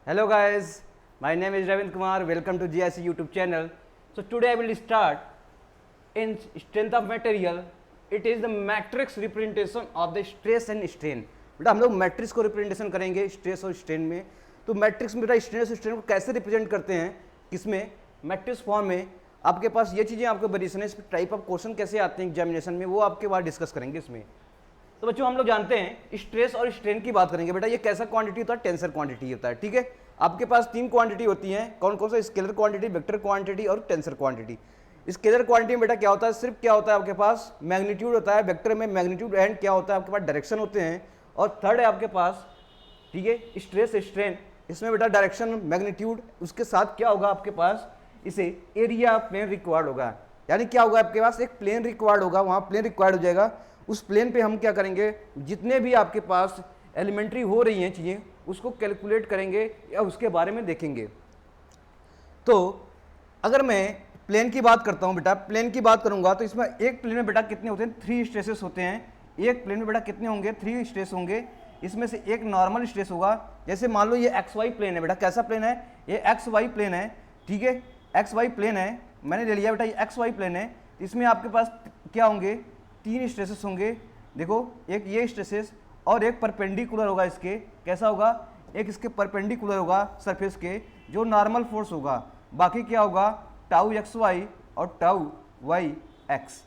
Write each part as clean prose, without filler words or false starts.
Hello guys, my name is Ravindra Kumar. Welcome to GIC YouTube channel. So today I will start in strength of material. It is the matrix representation of the stress and strain. बेटा हम लोग matrix को representation करेंगे stress और strain में. तो matrix में बेटा स्ट्रेस और स्ट्रेन को कैसे रिप्रेजेंट करते हैं, किसमें, मैट्रिक्स फॉर्म में. आपके पास ये चीज़ें आपको बरीसन है, इस टाइप ऑफ क्वेश्चन कैसे आते हैं एग्जामिनेशन में, वो आपके बाद डिस्कस करेंगे इसमें. तो बच्चों हम लोग जानते हैं स्ट्रेस और स्ट्रेन की बात करेंगे. बेटा ये कैसा क्वांटिटी होता है, टेंसर क्वांटिटी होता है. ठीक है, आपके पास तीन क्वांटिटी होती हैं. कौन कौन सा, स्केलर क्वांटिटी, वेक्टर क्वांटिटी और टेंसर क्वांटिटी. स्केलर क्वांटिटी में बेटा क्या होता है, सिर्फ क्या होता है आपके पास मैग्नीट्यूड होता है. वेक्टर में मैग्नीट्यूड एंड क्या होता है आपके पास डायरेक्शन होते हैं. और थर्ड है आपके पास, ठीक है, स्ट्रेस स्ट्रेन. इसमें बेटा डायरेक्शन मैग्नीट्यूड, उसके साथ क्या होगा आपके पास, इसे एरिया प्लेन रिक्वायर्ड होगा. यानी क्या होगा आपके पास, एक प्लेन रिक्वायर्ड होगा, वहाँ प्लेन रिक्वायर्ड हो जाएगा. उस प्लेन पे हम क्या करेंगे, जितने भी आपके पास एलिमेंट्री हो रही हैं चीज़ें उसको कैलकुलेट करेंगे या उसके बारे में देखेंगे. तो अगर मैं प्लेन की बात करता हूँ बेटा, प्लेन की बात करूँगा तो इसमें एक प्लेन में बेटा कितने होते हैं, 3 स्ट्रेसेस होते हैं. एक प्लेन में बेटा कितने होंगे, 3 स्ट्रेस होंगे. इसमें से एक नॉर्मल स्ट्रेस होगा. जैसे मान लो ये एक्स वाई प्लेन है बेटा, कैसा प्लेन है, ये एक्स वाई प्लेन है. ठीक है, एक्स वाई प्लेन है, मैंने ले लिया बेटा ये एक्स वाई प्लेन है. इसमें आपके पास क्या होंगे, 3 स्ट्रेसेस होंगे. देखो एक ये स्ट्रेसेस और एक परपेंडिकुलर होगा इसके. कैसा होगा, एक इसके परपेंडिकुलर होगा सरफेस के, जो नॉर्मल फोर्स होगा. बाकी क्या होगा, टाउ एक्स वाई और टाउ वाई एक्स.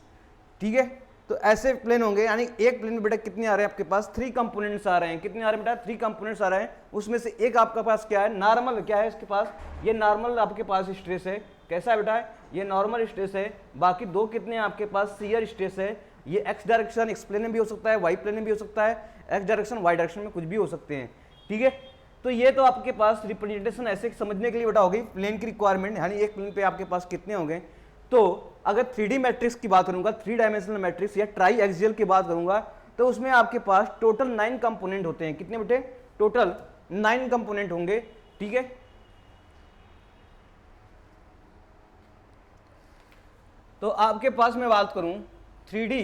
ठीक है, तो ऐसे प्लेन होंगे. यानी एक प्लेन में बेटा कितने आ रहे हैं आपके पास, 3 कंपोनेंट्स आ रहे हैं. कितने आ रहे हैं बेटा, 3 कंपोनेंट्स आ रहे हैं. उसमें से एक आपके पास क्या है, नॉर्मल. क्या है इसके पास, ये नॉर्मल आपके पास स्ट्रेस है. कैसा है बेटा, ये नॉर्मल स्ट्रेस है. बाकी 2 कितने हैं आपके पास, शियर स्ट्रेस है. ये एक्स डायरेक्शन एक्स प्लेन में भी हो सकता है, वाई प्लेन में भी हो सकता है, एक्स डायरेक्शन वाई डायरेक्शन में कुछ भी हो सकते हैं. ठीक है, तो ये तो आपके पास रिप्रेजेंटेशन ऐसे समझने के लिए बेटा हो गई प्लेन की रिक्वायरमेंट. यानी एक प्लेन पे आपके पास कितने होंगे. तो अगर 3D मैट्रिक्स की बात करूंगा, 3 डायमेंशनल मैट्रिक्स या ट्राई एक्सियल की बात करूंगा, तो उसमें आपके पास टोटल 9 कंपोनेंट होते हैं. कितने बेटे, टोटल 9 कंपोनेंट होंगे. ठीक है, तो आपके पास मैं बात करूं 3D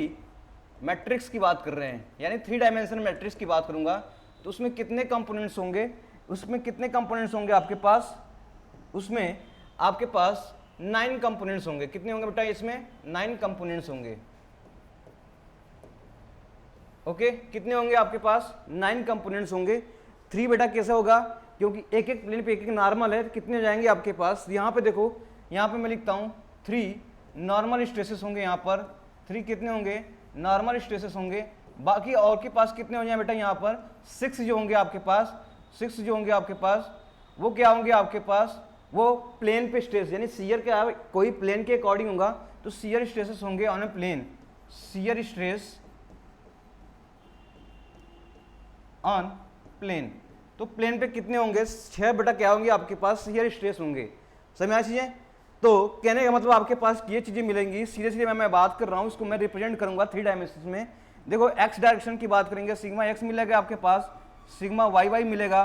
मैट्रिक्स की बात कर रहे हैं, यानी 3 डायमेंशनल मैट्रिक्स की बात करूंगा, तो उसमें कितने कंपोनेंट्स होंगे, उसमें कितने कंपोनेंट्स होंगे आपके पास, उसमें आपके पास 9 कंपोनेंट्स होंगे. कितने होंगे बेटा, इसमें 9 कंपोनेंट्स होंगे. ओके, कितने होंगे आपके पास, 9 कंपोनेंट्स होंगे. 3 बेटा कैसे होगा, क्योंकि एक एक प्लेन पे एक एक नॉर्मल है. कितने हो जाएंगे आपके पास, यहाँ पे देखो, यहाँ पे मैं लिखता हूँ 3 नॉर्मल स्ट्रेसेस होंगे. यहाँ पर 3 कितने होंगे, नॉर्मल स्ट्रेसेस होंगे. बाकी और के पास कितने हो जाए बेटा, यहाँ पर 6 जो होंगे आपके पास, 6 जो होंगे आपके पास, वो क्या होंगे आपके पास, वो प्लेन पे स्ट्रेस. यानी शियर क्या है, कोई प्लेन के अकॉर्डिंग होगा, तो शियर स्ट्रेसेस होंगे on a plane. Shear stress on plane. तो प्लेन पे कितने होंगे, 6 बेटा क्या होंगे आपके पास, शियर स्ट्रेस होंगे. समझ आ चीजें. तो कहने का मतलब आपके पास ये चीजें मिलेंगी. सीधे सीधे मैं बात कर रहा हूं, इसको मैं रिप्रेजेंट करूंगा 3 डायमेंशन में. देखो एक्स डायरेक्शन की बात करेंगे, सिग्मा एक्स मिलेगा आपके पास, सिग्मा वाई वाई मिलेगा.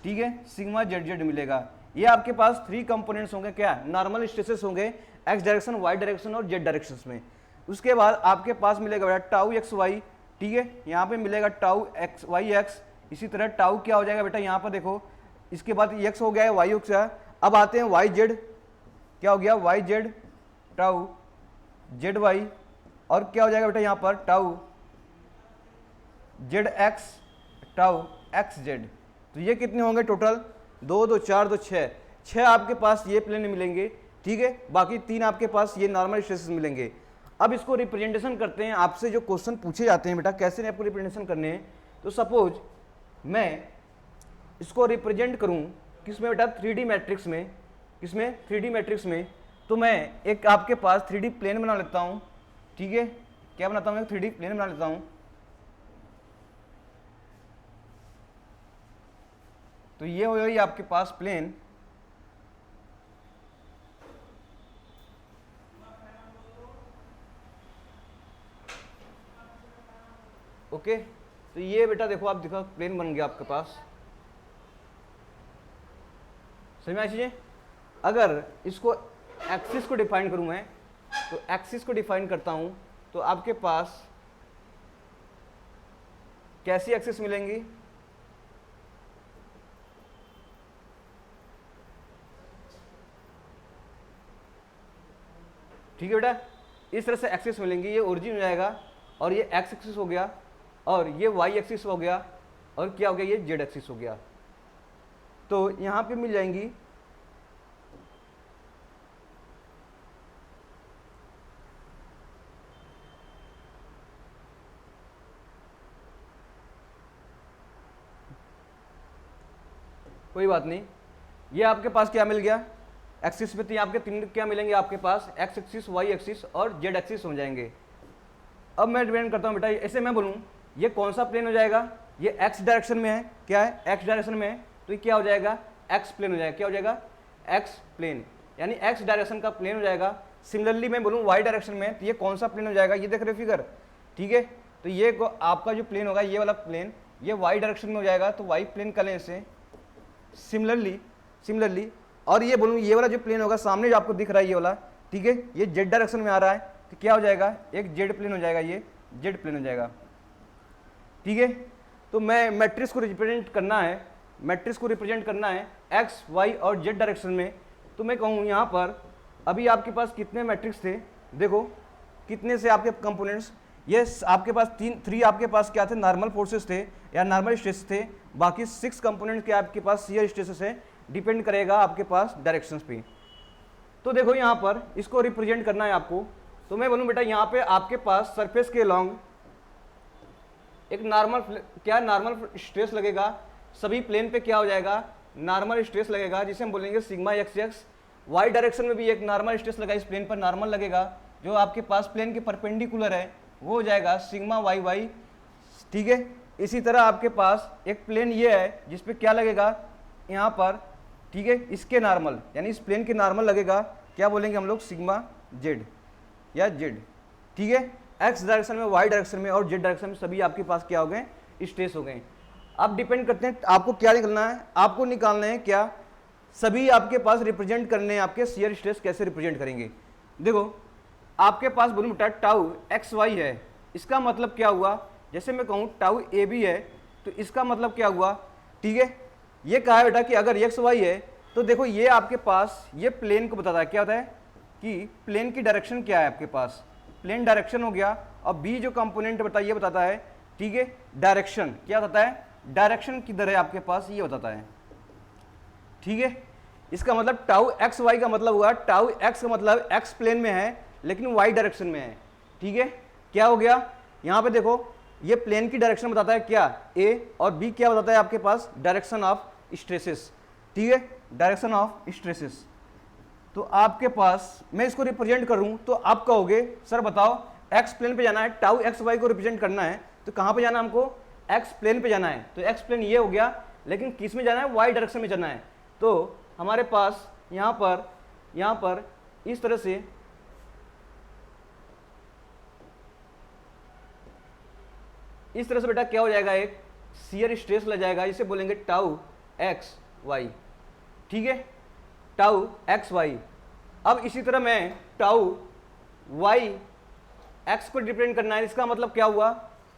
ठीक है, सिग्मा जेड जेड मिलेगा. ये आपके पास 3 कंपोनेंट्स होंगे. क्या, नॉर्मल स्ट्रेसेस होंगे एक्स डायरेक्शन, वाई डायरेक्शन और जेड डायरेक्शन में. उसके बाद आपके पास मिलेगा बेटा टाउ एक्स वाई. ठीक है, यहाँ पे मिलेगा टाउ एक्स वाई एक्स. इसी तरह टाउ क्या हो जाएगा बेटा, यहाँ पर देखो, इसके बाद एक्स हो गया है, वाई एक्स है. अब आते हैं वाई जेड. क्या हो गया, Y Z tau Z Y. और क्या हो जाएगा बेटा यहाँ पर, tau Z X tau X Z. तो ये कितने होंगे टोटल, 2 2 4 2 6 आपके पास ये प्लेन मिलेंगे. ठीक है, बाकी 3 आपके पास ये नॉर्मल स्ट्रेसेस मिलेंगे. अब इसको रिप्रेजेंटेशन करते हैं. आपसे जो क्वेश्चन पूछे जाते हैं बेटा, कैसे आपको रिप्रेजेंटेशन करने हैं. तो सपोज मैं इसको रिप्रेजेंट करूं किसमें बेटा, 3D मैट्रिक्स में. किसमें, 3D मैट्रिक्स में. तो मैं एक आपके पास 3D प्लेन बना लेता हूं. ठीक है, क्या बनाता हूं, 3D प्लेन बना लेता हूं. तो ये हो गई आपके पास प्लेन. ओके, तो ये बेटा देखो, आप देखो प्लेन बन गया आपके पास. समझ में आई चीजें. अगर इसको एक्सिस को डिफाइन करूं मैं, तो एक्सिस को डिफाइन करता हूं, तो आपके पास कैसी एक्सिस मिलेंगी, ठीक है बेटा, इस तरह से एक्सिस मिलेंगे, ये ओरिजिन हो जाएगा और ये एक्स एक्सिस हो गया और ये वाई एक्सिस हो गया और क्या हो गया, ये जेड एक्सिस हो गया। तो यहाँ पे मिल जाएंगी कोई बात नहीं, ये आपके पास क्या मिल गया एक्सिस पे, तो आपके तीन क्या मिलेंगे आपके पास, एक्स एक्सिस, वाई एक्सिस और जेड एक्सिस हो जाएंगे। अब मैं डिपेंड करता हूँ बेटा, ऐसे मैं बोलूँ ये कौन सा प्लेन हो जाएगा, ये एक्स डायरेक्शन में है, क्या है एक्स डायरेक्शन में है, तो ये क्या हो जाएगा एक्स प्लेन हो जाएगा, क्या हो जाएगा एक्स प्लेन, यानी एक्स डायरेक्शन का प्लेन हो जाएगा। सिमिलरली मैं बोलूँ वाई डायरेक्शन में, तो ये कौन सा प्लेन हो जाएगा, ये देख रहे फिगर, ठीक है, तो ये आपका जो प्लेन होगा ये वाला प्लेन, ये वाई डायरेक्शन में हो जाएगा, तो वाई प्लेन कर लें इसे। सिमिलरली और ये बोलूँ ये वाला जो प्लेन होगा सामने जो आपको दिख रहा है ये वाला, ठीक है, ये जेड डायरेक्शन में आ रहा है, तो क्या हो जाएगा एक जेड प्लेन हो जाएगा, ये जेड प्लेन हो जाएगा, ठीक है। तो मैं मैट्रिक्स को रिप्रेजेंट करना है एक्स वाई और जेड डायरेक्शन में, तो मैं कहूँ यहाँ पर अभी आपके पास कितने मैट्रिक्स थे, देखो कितने से आपके कंपोनेंट्स, ये आपके पास थ्री आपके पास क्या थे, नॉर्मल फोर्सेस थे या नॉर्मल स्ट्रेस थे, बाकी 6 कंपोनेंट के आपके पास शियर स्ट्रेसेस है, डिपेंड करेगा आपके पास डायरेक्शंस पे। तो देखो यहाँ पर इसको रिप्रेजेंट करना है आपको, तो मैं बोलूँ बेटा यहाँ पे आपके पास सरफेस के लॉन्ग एक नॉर्मल स्ट्रेस लगेगा, सभी प्लेन पे क्या हो जाएगा नॉर्मल स्ट्रेस लगेगा, जिसे हम बोलेंगे sigma X X. Y direction में भी एक नॉर्मल स्ट्रेस लगा, इस प्लेन पर नॉर्मल लगेगा, जो आपके पास प्लेन के परपेंडिकुलर है वो हो जाएगा सिग्मा वाई वाई, ठीक है। इसी तरह आपके पास एक प्लेन ये है जिसपे क्या लगेगा यहाँ पर, ठीक है, इसके नॉर्मल यानी इस प्लेन के नॉर्मल लगेगा, क्या बोलेंगे हम लोग सिग्मा जेड या जेड, ठीक है। एक्स डायरेक्शन में, वाई डायरेक्शन में और जेड डायरेक्शन में सभी आपके पास क्या हो गए स्ट्रेस हो गए। अब डिपेंड करते हैं आपको क्या निकलना है, आपको निकालना है क्या सभी आपके पास रिप्रेजेंट करने हैं, आपके शियर स्ट्रेस कैसे रिप्रेजेंट करेंगे। देखो आपके पास बोलूँ बेटा टाउ एक्स वाई है, इसका मतलब क्या हुआ, जैसे मैं कहूँ टाउ ए बी है, तो इसका मतलब क्या हुआ, ठीक है। ये कहा है बेटा कि अगर एक्स वाई है तो देखो ये आपके पास ये प्लेन को बताता है, क्या होता है कि प्लेन की डायरेक्शन क्या है, आपके पास प्लेन डायरेक्शन हो गया, और बी जो कंपोनेंट बताइए बताता है, ठीक है, डायरेक्शन क्या बताता है, डायरेक्शन किधर है आपके पास ये बताता है, ठीक है। इसका मतलब टाउ एक्स वाई का मतलब हुआ, टाउ एक्स का मतलब एक्स प्लेन में है लेकिन वाई डायरेक्शन में है, ठीक है। क्या हो गया यहाँ पे देखो ये प्लेन की डायरेक्शन बताता है क्या ए, और बी क्या बताता है आपके पास डायरेक्शन ऑफ स्ट्रेसेस, ठीक है, डायरेक्शन ऑफ स्ट्रेसेस। तो आपके पास मैं इसको रिप्रेजेंट करूं तो आप कहोगे सर बताओ एक्स प्लेन पे जाना है, टाउ एक्स वाई को रिप्रेजेंट करना है, तो कहाँ पे जाना है हमको, एक्स प्लेन पे जाना है, तो एक्स प्लेन ये हो गया, लेकिन किस में जाना है, वाई डायरेक्शन में जाना है। तो हमारे पास यहाँ पर इस तरह से बेटा क्या हो जाएगा, एक शियर स्ट्रेस लग जाएगा, इसे बोलेंगे टाउ एक्स वाई, ठीक है, टाउ एक्स वाई। अब इसी तरह मैं टाउ वाई एक्स को रिप्रेजेंट करना है, इसका मतलब क्या हुआ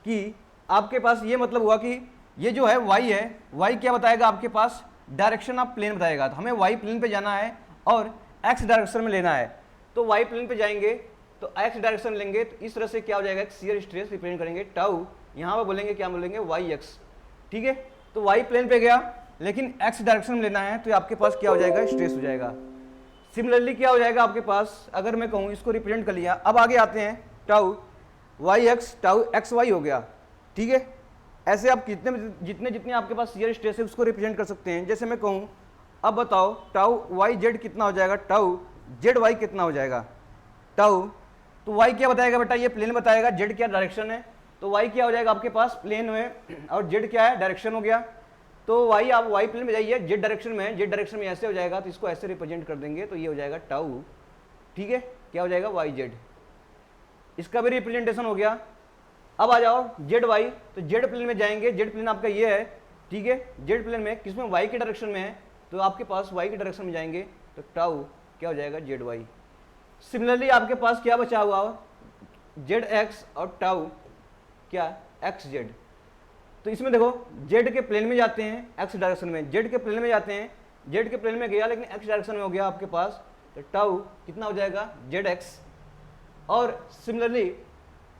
कि आपके पास ये मतलब हुआ कि ये जो है वाई है, वाई क्या बताएगा आपके पास डायरेक्शन ऑफ प्लेन बताएगा, तो हमें वाई प्लेन पे जाना है और एक्स डायरेक्शन में लेना है, तो वाई प्लेन पे जाएंगे तो एक्स डायरेक्शन लेंगे, तो इस तरह से क्या हो जाएगा शियर स्ट्रेस रिप्रेजेंट करेंगे, टाउ यहाँ पर बोलेंगे क्या बोलेंगे वाई एक्स, ठीक है। तो वाई प्लेन पे गया लेकिन एक्स डायरेक्शन में लेना है, तो आपके पास क्या हो जाएगा स्ट्रेस हो जाएगा। सिमिलरली क्या हो जाएगा आपके पास, अगर मैं कहूँ इसको रिप्रेजेंट कर लिया, अब आगे आते हैं tau Y X, tau X Y हो गया, ठीक है। ऐसे आप जितने आपके पास शियर स्ट्रेस है उसको रिप्रेजेंट कर सकते हैं। जैसे मैं कहूँ अब बताओ टाउ वाई जेड कितना हो जाएगा, टाउ जेड वाई कितना हो जाएगा, टाउ, तो वाई क्या बताएगा बेटा, ये प्लेन बताएगा, जेड क्या डायरेक्शन है, तो वाई क्या हो जाएगा आपके पास प्लेन में और जेड क्या है डायरेक्शन हो गया, तो वाई आप वाई प्लेन में जाइए, जेड डायरेक्शन में है, जेड डायरेक्शन में ऐसे हो जाएगा, तो इसको ऐसे रिप्रेजेंट कर देंगे, तो ये हो जाएगा टाउ, ठीक है, क्या हो जाएगा वाई जेड, इसका भी रिप्रेजेंटेशन हो गया। अब आ जाओ जेड वाई, तो जेड प्लेन में जाएंगे, जेड प्लेन आपका ये है, ठीक है, जेड प्लेन में किसमें वाई के डायरेक्शन में है, तो आपके पास वाई के डायरेक्शन में जाएंगे, तो टाउ क्या हो जाएगा जेड वाई। सिमिलरली आपके पास क्या बचा हुआ जेड एक्स और टाउ क्या एक्स जेड, तो इसमें देखो जेड के प्लेन में जाते हैं एक्स डायरेक्शन में, जेड के प्लेन में जाते हैं, जेड के प्लेन में गया लेकिन एक्स डायरेक्शन में हो गया आपके पास, तो टाउ कितना हो जाएगा जेड एक्स, और सिमिलरली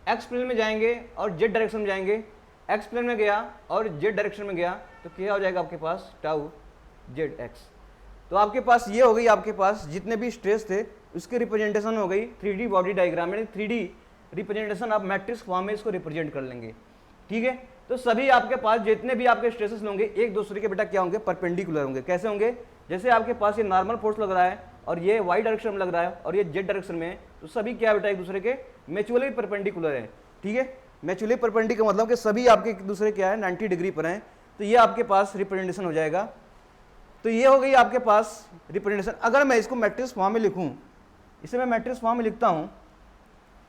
एक्स प्लेन में जाएंगे और जेड डायरेक्शन में जाएंगे, एक्स प्लेन में गया और जेड डायरेक्शन में गया तो क्या हो जाएगा आपके पास टाउ जेड एक्स। तो आपके पास ये हो गई, आपके पास जितने भी स्ट्रेस थे उसकी रिप्रेजेंटेशन हो गई 3D बॉडी डायग्राम, यानी 3D रिप्रेजेंटेशन आप मैट्रिक्स फॉर्म में इसको रिप्रेजेंट कर लेंगे। ठीक है, तो सभी आपके पास जितने भी आपके स्ट्रेसेस होंगे एक दूसरे के बेटा क्या होंगे, परपेंडिकुलर होंगे। कैसे होंगे, जैसे आपके पास ये नॉर्मल फोर्स लग रहा है और ये वाई डायरेक्शन में लग रहा है और ये जेड डायरेक्शन में है, तो सभी क्या बेटा एक दूसरे के म्यूचुअली परपेंडिकुलर है। ठीक है, म्यूचुअली परपेंडिकुलर का मतलब कि सभी आपके एक दूसरे क्या है 90 डिग्री पर हैं। तो ये आपके पास रिप्रेजेंटेशन हो जाएगा। तो ये हो गई आपके पास रिप्रेजेंटेशन। अगर मैं इसको मैट्रिक्स फॉर्म में लिखूं, इसे मैं मैट्रिक्स फॉर्म में लिखता हूं,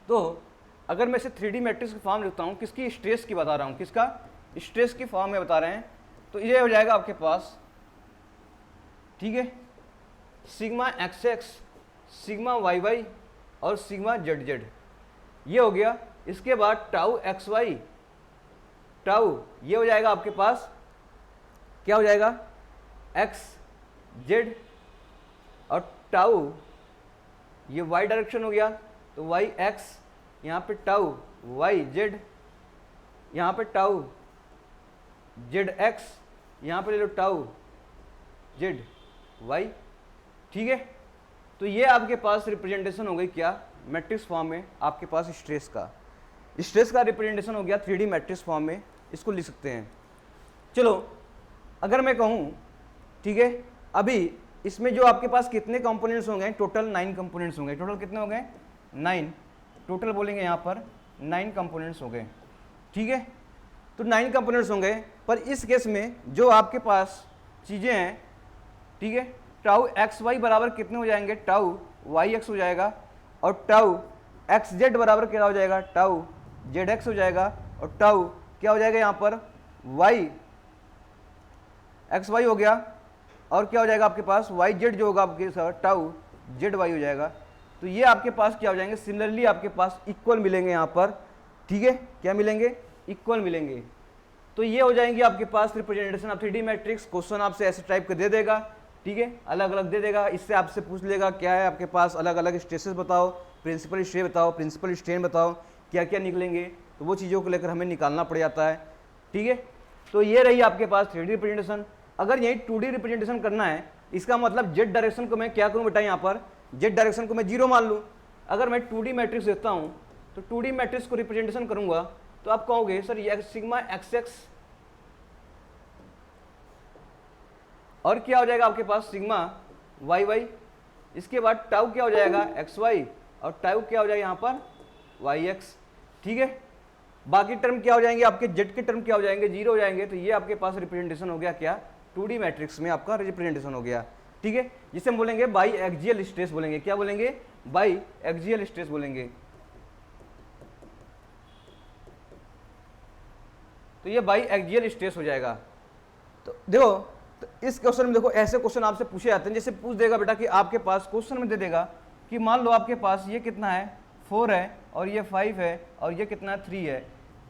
तो अगर मैं इसे 3D मैट्रिक्स की फॉर्म लिखता हूं, किसकी स्ट्रेस की बता रहा हूं, किसका स्ट्रेस की फॉर्म में बता रहे हैं, तो ये हो जाएगा आपके पास, ठीक है, sigma X X, sigma Y Y और सिग्मा जेड जेड, ये हो गया। इसके बाद टाउ एक्स वाई, टाउ ये हो जाएगा आपके पास, क्या हो जाएगा एक्स जेड, और टाउ ये वाई डायरेक्शन हो गया तो वाई एक्स, यहाँ पे टाउ वाई जेड, यहाँ पे टाउ जेड एक्स, यहाँ पे ले लो टाउ जेड वाई। ठीक है, तो ये आपके पास रिप्रेजेंटेशन हो गई क्या, मैट्रिक्स फॉर्म में आपके पास स्ट्रेस का, स्ट्रेस का रिप्रेजेंटेशन हो गया 3D मैट्रिक्स फॉर्म में, इसको लिख सकते हैं। चलो अगर मैं कहूँ, ठीक है, अभी इसमें जो आपके पास कितने कंपोनेंट्स होंगे, टोटल 9 कंपोनेंट्स होंगे। टोटल कितने हो गए 9, टोटल बोलेंगे यहाँ पर 9 कंपोनेंट्स हो गए। ठीक है, तो 9 कंपोनेंट्स होंगे, पर इस केस में जो आपके पास चीज़ें हैं, ठीक है, टाउ एक्स वाई बराबर कितने हो जाएंगे, टाउ वाई एक्स हो जाएगा, और टाउ एक्स जेड बराबर क्या हो जाएगा, टाउ जेड एक्स हो जाएगा, और टाउ क्या हो जाएगा यहाँ पर वाई एक्स वाई हो गया, और क्या हो जाएगा आपके पास वाई जेड जो होगा आपके साथ टाउ जेड वाई हो जाएगा। तो ये आपके पास क्या हो जाएंगे, सिमिलरली आपके पास इक्वल मिलेंगे यहाँ पर। ठीक है, क्या मिलेंगे, इक्वल मिलेंगे। तो ये हो जाएंगे आपके पास representation of 3D matrix. Question आपसे ऐसे टाइप के दे देगा, ठीक है, अलग अलग दे देगा, इससे आपसे पूछ लेगा क्या है आपके पास, अलग अलग स्ट्रेसेस बताओ, प्रिंसिपल स्ट्रेस बताओ, प्रिंसिपल स्ट्रेन बताओ, क्या क्या निकलेंगे, तो वो चीज़ों को लेकर हमें निकालना पड़ जाता है। ठीक है, तो ये रही आपके पास 3D रिप्रेजेंटेशन। अगर यही 2D रिप्रेजेंटेशन करना है, इसका मतलब जेड डायरेक्शन को मैं क्या करूँ बेटा, यहाँ पर जेड डायरेक्शन को मैं 0 मान लूँ। अगर मैं 2D मैट्रिक्स देता हूँ तो 2D मैट्रिक्स को रिप्रेजेंटेशन करूँगा तो आप कहोगे सर ये सिग्मा एक्स एक्स, और क्या हो जाएगा आपके पास सिग्मा वाई वाई, इसके बाद टाउ क्या हो जाएगा एक्स वाई, और टाउ क्या हो जाएगा यहाँ पर वाई एक्स। ठीक है, बाकी टर्म क्या हो जाएंगे आपके, जेड के टर्म क्या हो जाएंगे, 0 हो जाएंगे। तो ये आपके पास रिप्रेजेंटेशन हो गया क्या, 2D मैट्रिक्स में आपका रिप्रेजेंटेशन हो गया। ठीक है, जिसे हम बोलेंगे बाई एक्सियल स्ट्रेस बोलेंगे, क्या बोलेंगे, बाई एक्सियल स्ट्रेस बोलेंगे। तो ये बाई एक्सियल स्ट्रेस हो जाएगा। तो देखो, तो इस क्वेश्चन में देखो ऐसे क्वेश्चन आपसे पूछे जाते हैं, जैसे पूछ देगा बेटा कि आपके पास क्वेश्चन में दे देगा कि मान लो आपके पास ये कितना है 4 है, और ये 5 है, और ये कितना है 3 है,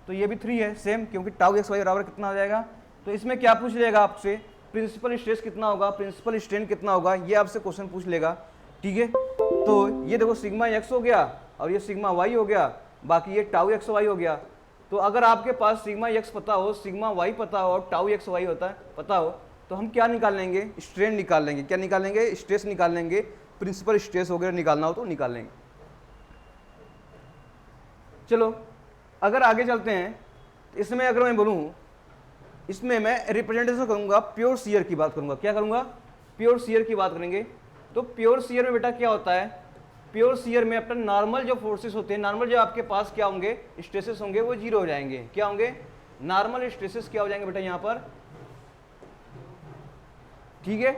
तो ये भी 3 है सेम, क्योंकि टाउ एक्स वाई बराबर कितना हो जाएगा। तो इसमें क्या पूछ लेगा आपसे, प्रिंसिपल स्ट्रेस कितना होगा, प्रिंसिपल स्ट्रेन कितना होगा, ये आपसे क्वेश्चन पूछ लेगा। ठीक है, तो ये देखो सिग्मा एक्स हो गया और ये सिग्मा वाई हो गया, बाकी ये टाउ एक्स वाई हो गया। तो अगर आपके पास सिग्मा एक्स पता हो, सिग्मा वाई पता हो और टाउ एक्स वाई होता है पता हो, तो हम क्या निकाल लेंगे, स्ट्रेन निकाल लेंगे। क्या निकाल लेंगे, स्ट्रेस निकाल लेंगे, प्रिंसिपल स्ट्रेस वगैरह निकालना हो तो निकाल लेंगे। चलो अगर आगे चलते हैं, तो इसमें अगर मैं बोलूँ, इसमें मैं रिप्रेजेंटेशन करूंगा प्योर शियर की बात करूंगा। क्या करूंगा, प्योर शियर की बात करेंगे। तो प्योर शियर में बेटा क्या होता है, प्योर शियर में अपना नॉर्मल जो फोर्सेस होते हैं, नॉर्मल जो आपके पास क्या होंगे स्ट्रेसेस होंगे, वो 0 हो जाएंगे। क्या होंगे, नॉर्मल स्ट्रेसेस क्या हो जाएंगे बेटा यहाँ पर, ठीक है,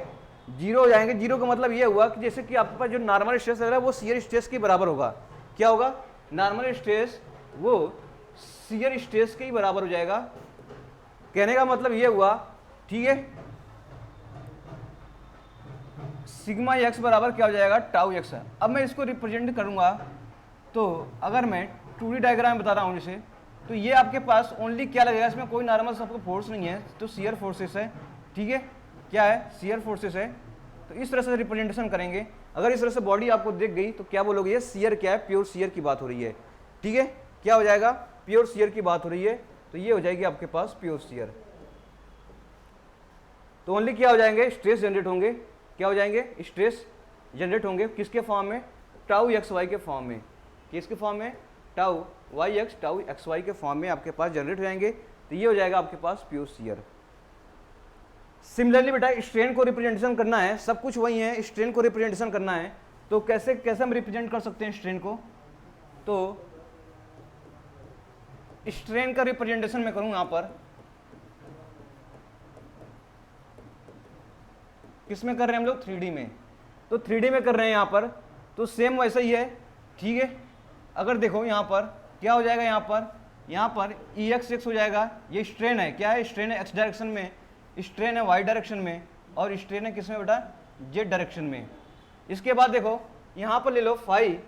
0 हो जाएंगे। 0 का मतलब ये हुआ कि जैसे कि आपके पास जो नॉर्मल स्ट्रेस लग रहा है वो शियर स्ट्रेस के बराबर होगा। क्या होगा, नॉर्मल स्ट्रेस वो शियर स्ट्रेस के ही बराबर हो जाएगा। कहने का मतलब ये हुआ, ठीक है, सिग्मा एक्स बराबर क्या हो जाएगा, टाउ एक्स है। अब मैं इसको रिप्रेजेंट करूंगा, तो अगर मैं 2D डायग्राम बता रहा हूँ जैसे, तो ये आपके पास ओनली क्या लगेगा, इसमें कोई नॉर्मल आपको फोर्स नहीं है, तो शियर फोर्सेस है। ठीक है, क्या है, शियर फोर्सेस है। तो इस तरह से रिप्रेजेंटेशन करेंगे। अगर इस तरह से बॉडी आपको दिख गई तो क्या बोलोगे, ये शियर क्या है, प्योर शियर की बात हो रही है। ठीक है, क्या हो जाएगा, प्योर शियर की बात हो रही है, तो ये हो जाएगी आपके पास प्योर शियर। तो ओनली क्या हो जाएंगे, स्ट्रेस जनरेट होंगे, क्या हो जाएंगे, स्ट्रेस जनरेट होंगे, किसके फॉर्म में, टाउ एक्स वाई के फॉर्म में, किसके फॉर्म में, tau Y X tau X Y के फॉर्म में आपके पास जनरेट हो जाएंगे। तो ये हो जाएगा आपके पास प्योर शियर। सिमिलरली बेटा स्ट्रेन को रिप्रेजेंटेशन करना है, सब कुछ वही है, स्ट्रेन को रिप्रेजेंटेशन करना है, तो कैसे कैसे हम रिप्रेजेंट कर सकते हैं स्ट्रेन को। तो स्ट्रेन का रिप्रेजेंटेशन मैं करूं यहां पर, किसमें कर रहे हैं हम लोग, 3D में। तो 3D में कर रहे हैं यहां पर, तो सेम वैसा ही है। ठीक है, अगर देखो यहां पर क्या हो जाएगा, यहां पर EX हो जाएगा, ये स्ट्रेन है, क्या है, स्ट्रेन है एक्स डायरेक्शन में, स्ट्रेन है वाई डायरेक्शन में, और स्ट्रेन है किसमें बेटा, जेड डायरेक्शन में। इसके बाद देखो यहाँ पर ले लो फाई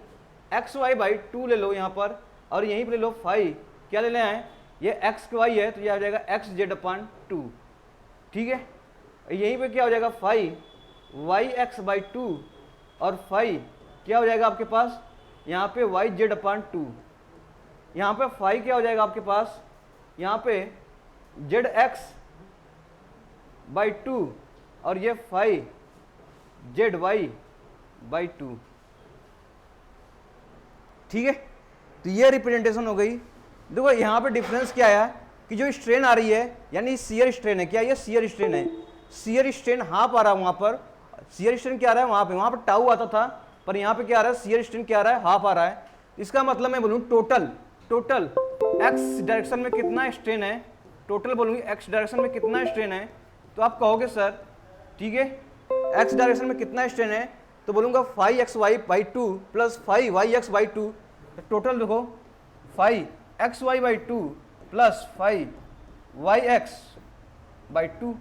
एक्स वाई बाई 2 ले लो यहाँ पर, और यहीं पर ले लो फाई क्या ले लेना है, ये एक्स वाई है तो ये आ जाएगा एक्स जेड अपान 2। ठीक है, यहीं पे क्या हो जाएगा, फाई वाई एक्स बाई 2, और फाई क्या हो जाएगा आपके पास यहाँ पे वाई जेड अपान 2। यहाँ पे फाई क्या हो जाएगा आपके पास, यहाँ पे जेड एक्स बाई 2, और ये फाई जेड वाई बाई 2। ठीक है, तो ये रिप्रेजेंटेशन हो गई। देखो यहाँ पे डिफरेंस क्या आया कि जो स्ट्रेन आ रही है यानी शियर स्ट्रेन है, क्या ये शियर स्ट्रेन है, शियर स्ट्रेन हाफ आ रहा है वहाँ पर, शियर स्ट्रेन क्या आ रहा है वहाँ पे टाउ आता था, पर यहाँ पे क्या आ रहा है, शियर स्ट्रेन क्या आ रहा है, हाफ आ रहा है। इसका मतलब मैं बोलूँ टोटल एक्स डायरेक्शन में कितना स्ट्रेन है, टोटल बोलूँगी एक्स डायरेक्शन में कितना स्ट्रेन है, तो आप कहोगे सर ठीक है एक्स डायरेक्शन में कितना स्ट्रेन है, तो बोलूँगा phi X Y by 2 plus phi Y X by 2, total देखो phi X Y by 2 plus phi Y X by 2,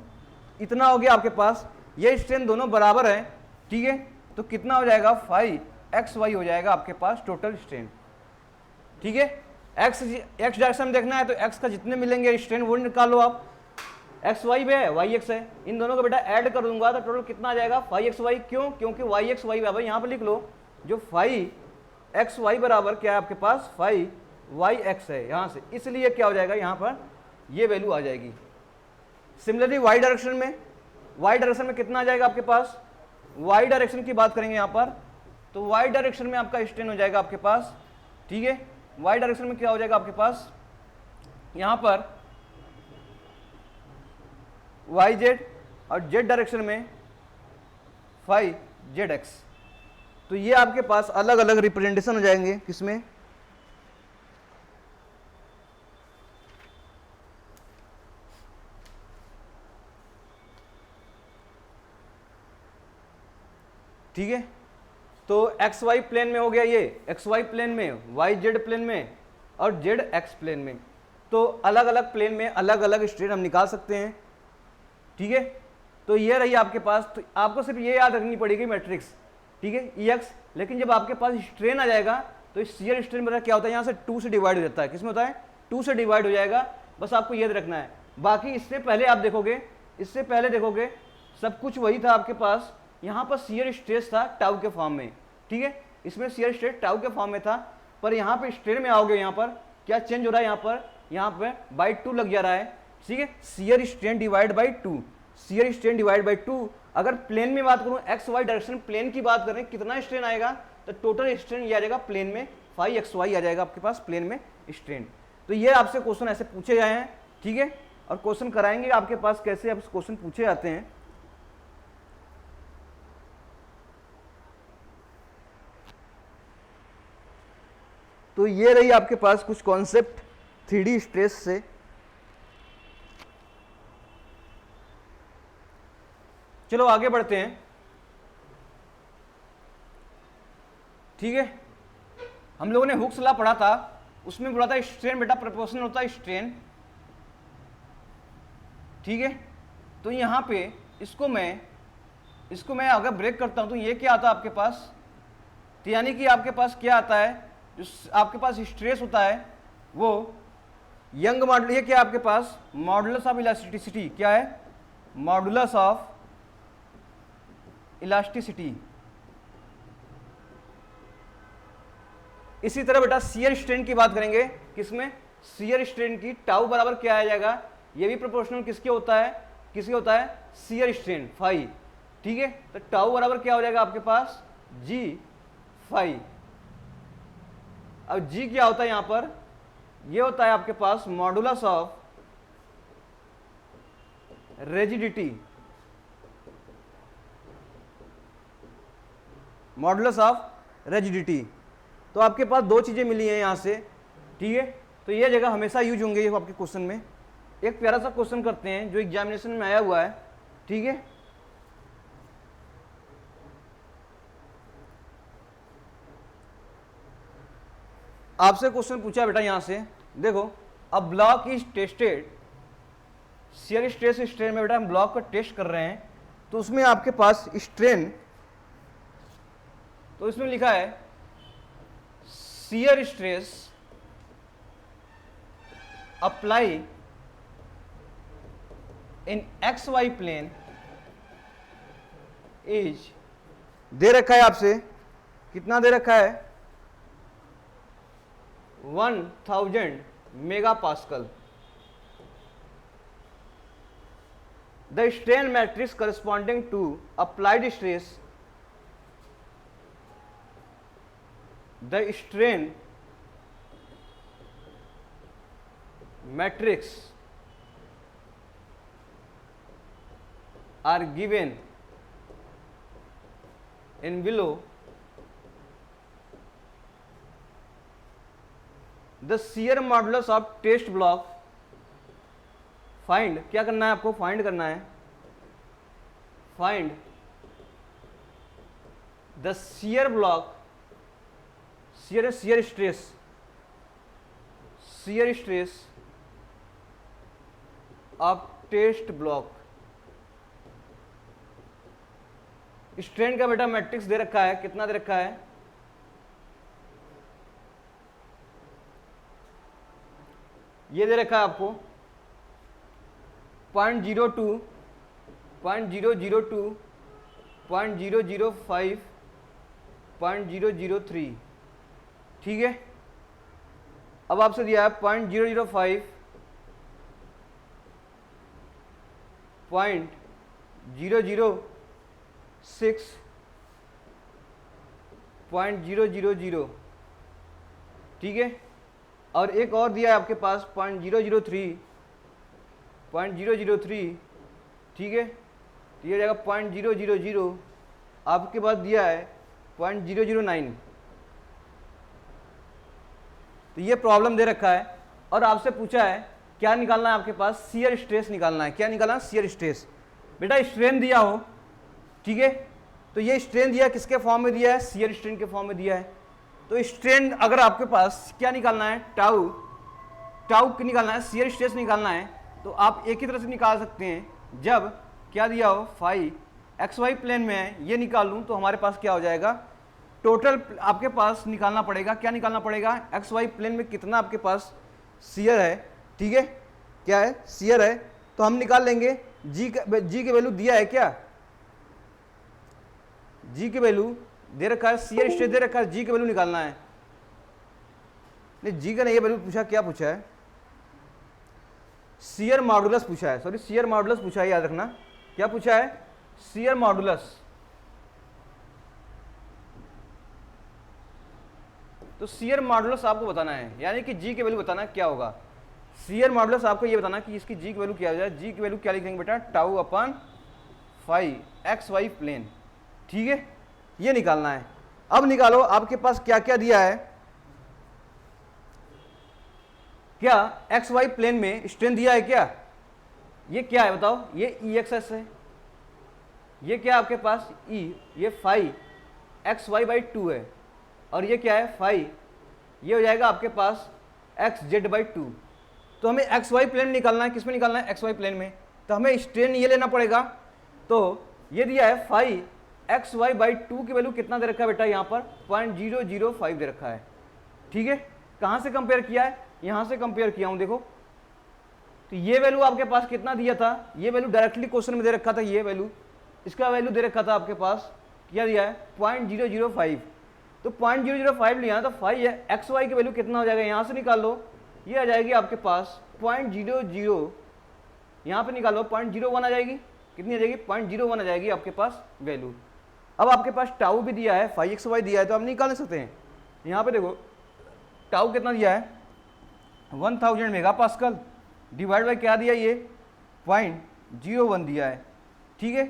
इतना हो गया आपके पास। ये स्ट्रेन दोनों बराबर है। ठीक है, तो कितना हो जाएगा, फाई एक्स वाई हो जाएगा आपके पास टोटल स्ट्रेन। ठीक है, एक्स डायरेक्शन में देखना है तो एक्स का जितने मिलेंगे स्ट्रेन वो निकालो आप, एक्स वाई पे है वाई एक्स है, इन दोनों को बेटा ऐड कर दूंगा तो टोटल कितना आ जाएगा, फाई एक्स वाई। क्यों, क्योंकि वाई एक्स वाई बराबर, यहाँ पर लिख लो जो फाई एक्स वाई बराबर क्या है आपके पास, फाई वाई एक्स है यहाँ से, इसलिए क्या हो जाएगा यहाँ पर ये वैल्यू आ जाएगी। सिमिलरली वाई डायरेक्शन में कितना आ जाएगा आपके पास, वाई डायरेक्शन की बात करेंगे यहाँ पर, तो वाई डायरेक्शन में आपका स्ट्रेन हो जाएगा आपके पास। ठीक है, वाई डायरेक्शन में क्या हो जाएगा आपके पास, यहाँ पर वाई जेड, और जेड डायरेक्शन में फाई जेड एक्स। तो ये आपके पास अलग अलग रिप्रेजेंटेशन हो जाएंगे किसमें, ठीक है। तो एक्स वाई प्लेन में हो गया, ये एक्स वाई प्लेन में, वाई जेड प्लेन में, और जेड एक्स प्लेन में। तो अलग अलग प्लेन में अलग अलग स्ट्रेन हम निकाल सकते हैं। ठीक है, तो ये रही आपके पास। तो आपको सिर्फ ये याद रखनी पड़ेगी मैट्रिक्स, ठीक है, EX। लेकिन जब आपके पास स्ट्रेन आ जाएगा तो शियर स्ट्रेन बता क्या होता है, यहाँ से 2 से डिवाइड हो जाता है, किसमें होता है, 2 से डिवाइड हो जाएगा, बस आपको याद रखना है। बाकी इससे पहले आप देखोगे, इससे पहले देखोगे सब कुछ वही था आपके पास। यहाँ पर शियर स्ट्रेस था टाउ के फॉर्म में, ठीक है, इसमें शियर स्ट्रेस टाउ के फॉर्म में था, पर यहाँ पे स्ट्रेन में आओगे, यहाँ पर क्या चेंज हो रहा है, यहाँ पे बाई 2 लग जा रहा है। ठीक है, shear strain divide by 2, shear strain divide by 2। अगर प्लेन में बात करूं, एक्स वाई डायरेक्शन प्लेन की बात करें, कितना स्ट्रेन आएगा, तो टोटल स्ट्रेन ये आ जाएगा प्लेन में, फाई एक्स वाई आ जाएगा आपके पास प्लेन में स्ट्रेन। तो ये आपसे क्वेश्चन ऐसे पूछे गए हैं, ठीक है, और क्वेश्चन कराएंगे आपके पास कैसे अब क्वेश्चन पूछे जाते हैं। तो ये रही आपके पास कुछ कॉन्सेप्ट 3D स्ट्रेस से। चलो आगे बढ़ते हैं। ठीक है, हम लोगों ने हुक्स लॉ पढ़ा था, उसमें बोला था स्ट्रेन बेटा प्रोपोर्शनल होता है स्ट्रेन। ठीक है, तो यहां पे इसको मैं अगर ब्रेक करता हूं तो ये क्या आता है आपके पास, तो यानी कि आपके पास क्या आता है, जो आपके पास स्ट्रेस होता है वो यंग मॉडल, ये क्या है आपके पास, मॉडुलस ऑफ इलास्टिसिटी, क्या है, मॉडुलस ऑफ इलास्टिसिटी। इसी तरह बेटा शियर स्ट्रेन की बात करेंगे, किसमें, शियर स्ट्रेन की, टाउ बराबर क्या आ जाएगा, ये भी प्रोपोर्शनल किसके होता है, किसके होता है, शियर स्ट्रेन फाई। ठीक है, तो टाउ बराबर क्या हो जाएगा आपके पास, जी फाई। अब जी क्या होता है यहां पर, ये होता है आपके पास modulus of rigidity, modulus of rigidity. तो आपके पास दो चीजें मिली हैं यहां से। ठीक है, तो ये जगह हमेशा यूज होंगे ये आपके क्वेश्चन में। एक प्यारा सा क्वेश्चन करते हैं जो एग्जामिनेशन में आया हुआ है। ठीक है, आपसे क्वेश्चन पूछा बेटा यहां से, देखो, a block is tested, shear stress strain में बेटा हम ब्लॉक का टेस्ट कर रहे हैं, तो उसमें आपके पास स्ट्रेन, तो इसमें लिखा है shear stress apply in X Y plane is, दे रखा है आपसे, कितना दे रखा है, 1000 mega pascal. The strain matrix corresponding to applied stress, the strain matrix are given in below. The shear modulus of test block, find, क्या करना है आपको, फाइंड करना है, find the shear block, shear stress, shear stress of test block. Strain का बेटा matrix दे रखा है, कितना दे रखा है, ये दे रखा है आपको 0.02, 0.002, 0.005, 0.003। ठीक है, अब आपसे दिया है 0.005, 0.006, 0.000। ठीक है, और एक और दिया है आपके पास 0.003, 0.003। ठीक है, तो ये जाएगा 0.000, आपके पास दिया है 0.009। तो ये प्रॉब्लम दे रखा है और आपसे पूछा है क्या निकालना है, आपके पास शियर स्ट्रेस निकालना है। क्या निकालना है, शियर स्ट्रेस। बेटा स्ट्रेन दिया हो, ठीक है, तो ये स्ट्रेन दिया किसके फॉर्म में दिया है, शियर स्ट्रेन के फॉर्म में दिया है। तो स्ट्रेन अगर आपके पास क्या निकालना है, टाउ, टाउ निकालना है, शियर स्ट्रेस निकालना है, तो आप एक ही तरह से निकाल सकते हैं। जब क्या दिया हो, फाई एक्स वाई प्लेन में है, ये निकाल लूँ तो हमारे पास क्या हो जाएगा, टोटल आपके पास निकालना पड़ेगा। क्या निकालना पड़ेगा, एक्स वाई प्लेन में कितना आपके पास शियर है। ठीक है, क्या है, शियर है, तो हम निकाल लेंगे। जी की वैल्यू दिया है, क्या जी की वैल्यू दे रखा है, शियर स्ट्रेस दे रखा है, जी की वैल्यू निकालना है। नहीं, जी का नहीं, ये वैल्यू पूछा, क्या पूछा है, शियर मॉडुलस पूछा है, सॉरी शियर मॉडुलस पूछा है, याद रखना। क्या पूछा है, शियर मॉडुलस। तो शियर मॉडुलस आपको बताना है, यानी कि जी की वैल्यू बताना है क्या होगा। शियर मॉडुलस आपको ये बताना कि इसकी जी की वैल्यू क्या हो जाए। जी की वैल्यू क्या लिखेंगे बेटा, tau upon phi X Y plane. ठीक है, ये निकालना है। अब निकालो, आपके पास क्या क्या दिया है, क्या एक्स वाई प्लेन में स्ट्रेन दिया है, क्या ये क्या है बताओ, ये ई एक्स है, ये क्या आपके पास ई, ये फाई एक्स वाई बाई 2 है, और ये क्या है फाई, ये हो जाएगा आपके पास एक्स जेड बाई 2। तो हमें एक्स वाई प्लेन में निकालना है, किस में निकालना है, एक्स वाई प्लेन में। तो हमें स्ट्रेन ये लेना पड़ेगा। तो ये दिया है फाई एक्स वाई बाई 2 की वैल्यू कितना दे रखा है बेटा, यहाँ पर 0.005 दे रखा है। ठीक है, कहाँ से कंपेयर किया है, यहाँ से कंपेयर किया हूँ, देखो। तो ये वैल्यू आपके पास कितना दिया था, ये वैल्यू डायरेक्टली क्वेश्चन में दे रखा था, ये वैल्यू इसका वैल्यू दे रखा था आपके पास, क्या दिया है 0.005, तो 0.005 लिया तो फाइव है, एक्स वाई की वैल्यू कितना हो जाएगा यहाँ से निकाल लो, ये आ जाएगी आपके पास 0.00, यहाँ पे निकालो 0.01 आ जाएगी, कितनी आ जाएगी 0.01 आ जाएगी आपके पास वैल्यू। अब आपके पास टाउ भी दिया है, 5xy दिया है, तो आप निकाल नहीं सकते हैं। यहाँ पे देखो टाउ कितना दिया है 1000 मेगा पास्कल, डिवाइड बाई क्या दिया ये 0.01 दिया है, ठीक है।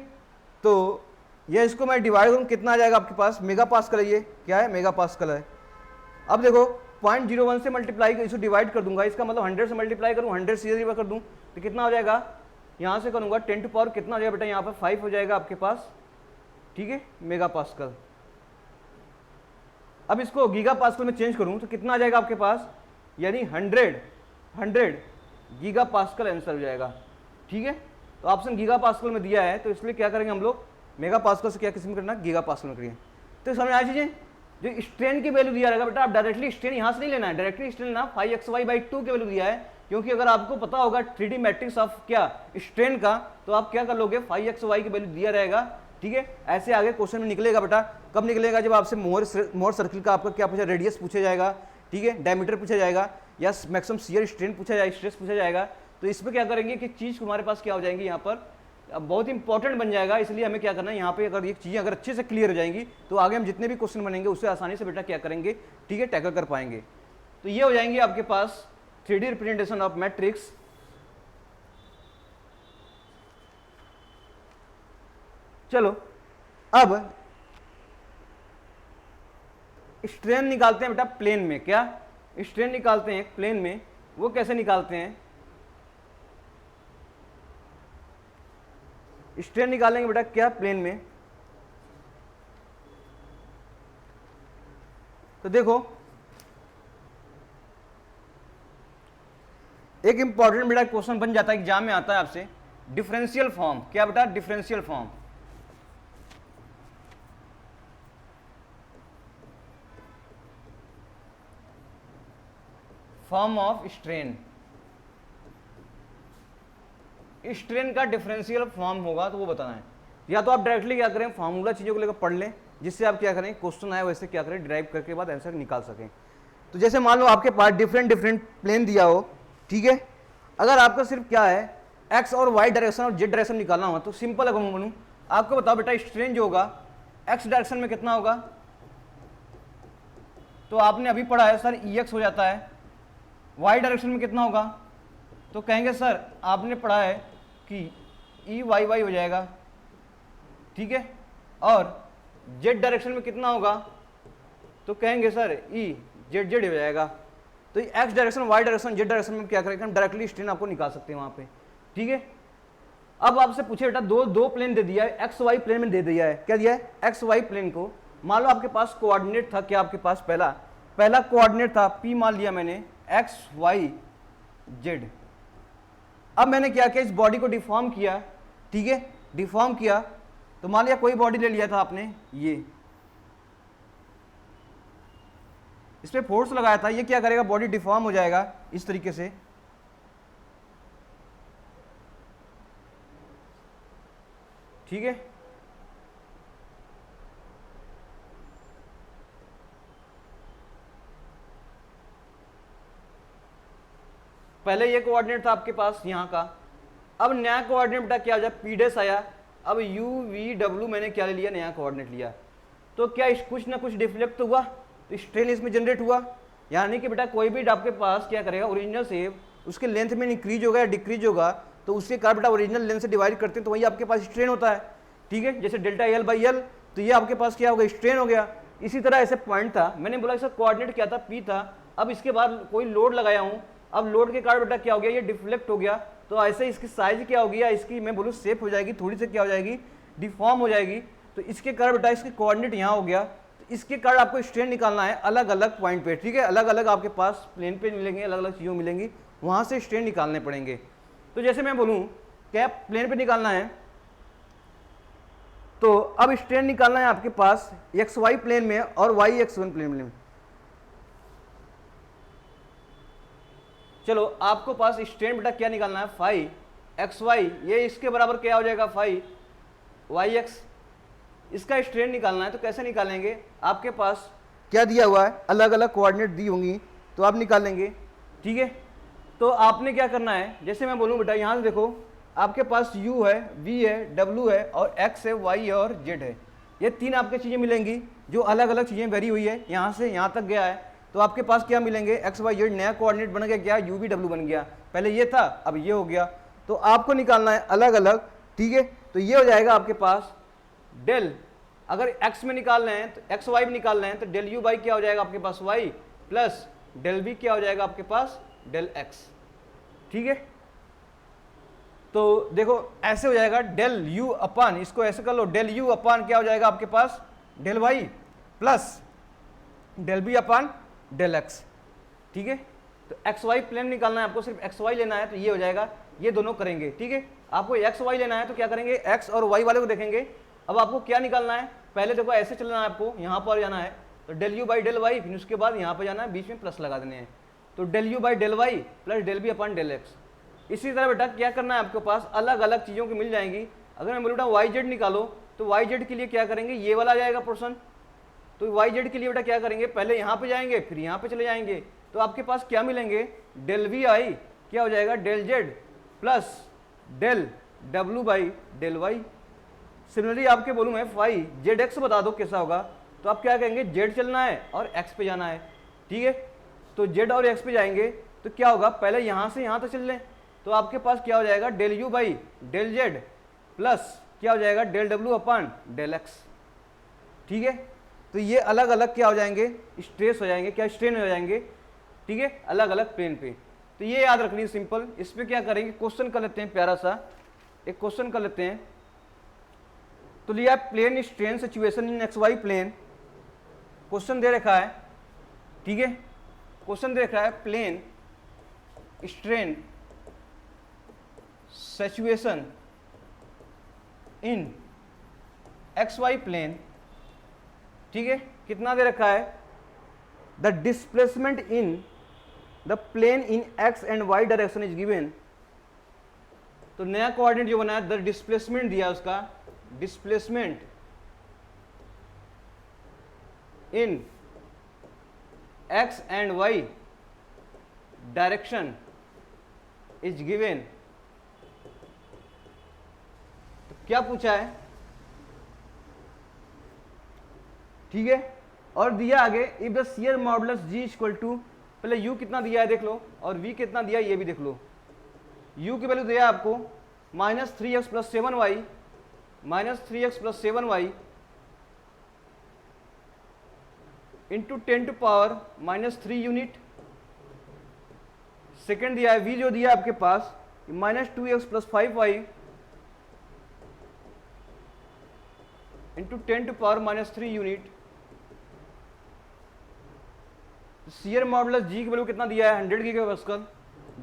तो ये इसको मैं डिवाइड करूँ कितना आ जाएगा आपके पास, मेगा पास्कल है, ये क्या है मेगा पास्कल है। अब देखो 0.01 से मल्टीप्लाई इसको डिवाइड कर दूंगा, इसका मतलब 100 से मल्टीप्लाई करूँ, 100 सीधे कर दूँ तो कितना हो जाएगा, यहाँ से करूँगा 10 टू पावर कितना हो जाएगा बेटा, यहाँ पर 5 हो जाएगा आपके पास, ठीक है मेगा पास्कल। अब इसको गीगा पास्कल में चेंज करूँ तो कितना आ जाएगा आपके पास, यानी 100 गीगा पास्कल आंसर हो जाएगा, ठीक है। तो ऑप्शन गीगा पास्कल में दिया है, तो इसलिए क्या करेंगे हम लोग मेगा पास्कल से क्या किसी में करना, गीगा पास्कल में करिए। तो समझ आ चीजें, जो स्ट्रेन की वैल्यू दिया रहेगा बेटा, आप डायरेक्टली स्ट्रेन यहाँ से नहीं लेना है, डायरेक्टली स्ट्रेन लेना 5xy/2 की वैल्यू दिया है, क्योंकि अगर आपको पता होगा 3D मैट्रिक्स ऑफ क्या स्ट्रेन का, तो आप क्या कर लोगे 5xy की वैल्यू दिया रहेगा, ठीक है। ऐसे आगे क्वेश्चन में निकलेगा बेटा, कब निकलेगा, जब आपसे मोर सर्किल का आपका क्या पूछा, रेडियस पूछा जाएगा, ठीक है, डायमीटर पूछा जाएगा, या मैक्सिमम शियर स्ट्रेन पूछा जाएगा, स्ट्रेस पूछा जाएगा। तो इसमें क्या करेंगे कि चीज़ हमारे पास क्या हो जाएंगी, यहाँ पर बहुत इंपॉर्टेंट बन जाएगा। इसलिए हमें क्या करना है, यहाँ पे अगर ये चीज़ें अगर अच्छे से क्लियर हो जाएंगी तो आगे हम जितने भी क्वेश्चन बनेंगे उससे आसानी से बेटा क्या करेंगे, ठीक है, टैकल कर पाएंगे। तो ये हो जाएंगे आपके पास 3D रिप्रेजेंटेशन ऑफ मैट्रिक्स। चलो अब स्ट्रेन निकालते हैं बेटा प्लेन में, क्या स्ट्रेन निकालते हैं प्लेन में, वो कैसे निकालते हैं, स्ट्रेन निकालेंगे बेटा क्या प्लेन में। तो देखो एक इंपॉर्टेंट बेटा क्वेश्चन बन जाता है, एग्जाम में आता है आपसे, डिफरेंशियल फॉर्म, क्या बेटा differential form. Form of strain, strain का डिफरेंशियल फॉर्म होगा तो वो बताना है। या तो आप डायरेक्टली क्या करें, फार्मूला चीज़ों को लेकर पढ़ लें, जिससे आप क्या करें क्वेश्चन आए वैसे क्या करें डिराइव करके बाद आंसर निकाल सकें। तो जैसे मान लो आपके पास डिफरेंट प्लेन दिया हो, ठीक है, अगर आपका सिर्फ क्या है एक्स और वाई डायरेक्शन और जेड डायरेक्शन निकालना हो, तो सिंपल अगर मैं बनूँ आपको बताओ बेटा स्ट्रेन जो होगा एक्स डायरेक्शन में कितना होगा, तो आपने अभी पढ़ा है सर ई एक्स हो जाता है, वाई डायरेक्शन में कितना होगा, तो कहेंगे सर आपने पढ़ा है कि ई वाई वाई हो जाएगा, ठीक है, और जेड डायरेक्शन में कितना होगा, तो कहेंगे सर ई जेड जेड हो जाएगा। तो X direction Y direction Z direction में क्या करेंगे हम, डायरेक्टली स्ट्रेन आपको निकाल सकते हैं वहां पे, ठीक है। अब आपसे पूछे बेटा दो प्लेन दे दिया है, एक्स वाई प्लेन में दे दिया है, क्या दिया है एक्स वाई प्लेन को। मान लो आपके पास कोऑर्डिनेट था, क्या आपके पास पहला कोऑर्डिनेट था पी, मान लिया मैंने एक्स वाई जेड। अब मैंने क्या किया, इस बॉडी को डिफॉर्म किया, ठीक है, डिफॉर्म किया, तो मान लिया कोई बॉडी ले लिया था आपने, ये इस पे फोर्स लगाया था, ये क्या करेगा बॉडी डिफॉर्म हो जाएगा इस तरीके से, ठीक है। पहले ये कोऑर्डिनेट था आपके पास यहाँ का, अब नया कोऑर्डिनेट बेटा क्या हो जाए पी डैश आया, अब यू वी डब्ल्यू मैंने क्या ले लिया, नया कोऑर्डिनेट लिया, तो क्या कुछ ना कुछ डिफ्लेक्ट हुआ, तो स्ट्रेन इसमें जनरेट हुआ। यानी कि बेटा कोई भी आपके पास क्या करेगा ओरिजिनल से उसके लेंथ में इंक्रीज होगा या डिक्रीज होगा, तो उसके कारण बेटा ओरिजिनल लेंथ से डिवाइड करते हैं तो वही आपके पास स्ट्रेन होता है, ठीक है। जैसे डेल्टा एल बाई एल, तो ये आपके पास क्या होगा स्ट्रेन हो गया। इसी तरह ऐसे पॉइंट था, मैंने बोला इसका कोऑर्डिनेट क्या था पी था, अब इसके बाद कोई लोड लगाया हूँ, अब लोड के कारण बेटा क्या हो गया ये डिफ्लेक्ट हो गया, तो ऐसे इसकी साइज क्या हो गया, इसकी मैं बोलूँ शेप हो जाएगी, थोड़ी सी क्या हो जाएगी डिफॉर्म हो जाएगी, तो इसके कारण बेटा इसके कोऑर्डिनेट यहाँ हो गया, तो इसके कारण आपको स्ट्रेन निकालना है अलग अलग पॉइंट पे, ठीक है, अलग अलग आपके पास प्लेन पे मिलेंगे, अलग अलग चीज़ों मिलेंगी, वहाँ से स्ट्रेन निकालने पड़ेंगे। तो जैसे मैं बोलूँ क्या प्लेन पे निकालना है, तो अब स्ट्रेन निकालना है आपके पास एक्स वाई प्लेन में और वाई एक्स वन प्लेन में। चलो आपको पास स्ट्रेन बेटा क्या निकालना है फाई एक्स वाई, ये इसके बराबर क्या हो जाएगा फाई वाई एक्स, इसका स्ट्रेन निकालना है तो कैसे निकालेंगे, आपके पास क्या दिया हुआ है, अलग अलग कोऑर्डिनेट दी होंगी तो आप निकालेंगे, ठीक है। तो आपने क्या करना है, जैसे मैं बोलूँ बेटा यहाँ से देखो, आपके पास u है, v है, w है और x है, y है और z है, ये तीन आपके चीज़ें मिलेंगी जो अलग अलग चीज़ें वेरी हुई है, यहाँ से यहाँ तक गया है। तो आपके पास क्या मिलेंगे, x y z, नया कोऑर्डिनेट बन गया क्या, u v w बन गया, पहले ये था अब ये हो गया। तो आपको निकालना है अलग अलग, ठीक है। तो ये हो जाएगा आपके पास डेल, अगर x में निकाल रहे हैं तो x y में निकाल रहे हैं तो डेल u बाई क्या हो जाएगा आपके पास y प्लस डेल v क्या हो जाएगा आपके पास डेल x, ठीक है। तो देखो ऐसे हो जाएगा डेल u अपान, इसको ऐसे कर लो, डेल u अपान क्या हो जाएगा आपके पास del y plus del v upon del x, ठीक है। तो एक्स वाई प्लेन निकालना है आपको, सिर्फ एक्स वाई लेना है तो ये हो जाएगा, ये दोनों करेंगे, ठीक है। आपको एक्स वाई लेना है तो क्या करेंगे, एक्स और वाई वाले को देखेंगे। अब आपको क्या निकालना है, पहले देखो ऐसे चलना है, आपको यहाँ पर जाना है तो del U by del Y, फिर उसके बाद यहाँ पर जाना है, बीच में प्लस लगा देने हैं, तो del U by del Y plus del B upon del X. इसी तरह बेटा क्या करना है आपके पास, अलग अलग चीज़ों की मिल जाएंगी। अगर मैं बोलूँ बेटा वाई जेड निकालो तो वाई जेड के लिए क्या करेंगे, ये वाला आ जाएगा पोर्शन। तो वाई जेड के लिए बेटा क्या करेंगे, पहले यहाँ पे जाएंगे फिर यहाँ पे चले जाएंगे, तो आपके पास क्या मिलेंगे, डेल वी आई क्या हो जाएगा del Z plus del W by del Y. Similarly आपके बोलूँ मैं फाई जेड एक्स बता दो कैसा होगा, तो आप क्या कहेंगे, जेड चलना है और एक्स पे जाना है, ठीक है। तो जेड और एक्स पे जाएंगे तो क्या होगा, पहले यहाँ से यहाँ तक चल लें, तो आपके पास क्या हो जाएगा del U by del Z plus क्या हो जाएगा del W upon del X, ठीक है। तो ये अलग अलग क्या हो जाएंगे, स्ट्रेस हो जाएंगे, क्या स्ट्रेन हो जाएंगे, ठीक है, अलग अलग प्लेन पे। तो ये याद रखनी है सिंपल। इस पे क्या करेंगे, क्वेश्चन कर लेते हैं, प्यारा सा एक क्वेश्चन कर लेते हैं। तो लिया plane strain situation in X Y plane, question दे रखा है, ठीक है, क्वेश्चन दे रखा है plane strain situation in X Y plane, ठीक है। कितना दे रखा है, the displacement in the plane in X and Y direction is given. तो नया कोऑर्डिनेट जो बना है, द डिस्प्लेसमेंट दिया उसका, displacement in X and Y direction is given. तो क्या पूछा है, ठीक है, और दिया आगे if the shear modulus G equal to, पहले u कितना दिया है देख लो और v कितना दिया है ये भी देख लो। u की वैल्यू दिया है आपको minus three X plus seven Y, minus three X plus seven Y into 10 to power minus 3 unit. Second दिया है v जो दिया है आपके पास minus two X plus five Y into 10 to power minus 3 unit. Shear modulus G की value कितना दिया है 100 गीगा पास्कल,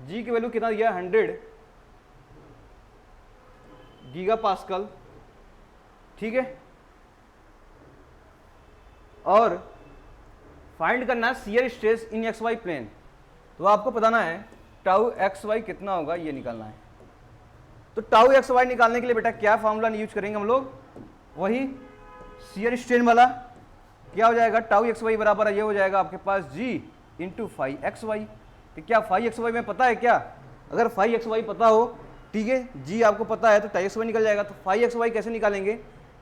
जी की वैल्यू कितना दिया है 100 गीगा पास्कल, ठीक है। और फाइंड करना है shear stress in X Y plane, तो आपको बताना है टाउ एक्स वाई कितना होगा ये निकालना है। तो टाउ एक्स वाई निकालने के लिए बेटा क्या फॉर्मूला यूज करेंगे हम लोग, वही शियर स्ट्रेन वाला, क्या हो जाएगा टाउ एक्स वाई बराबर है, ये हो जाएगा आपके पास जी इंटू फाइव एक्स वाई। तो क्या फाइव एक्स वाई में पता है क्या, अगर फाइव एक्स वाई पता हो, ठीक है, जी आपको पता है तो टाउ एक्स वाई निकल जाएगा। तो फाइव एक्स वाई कैसे निकालेंगे,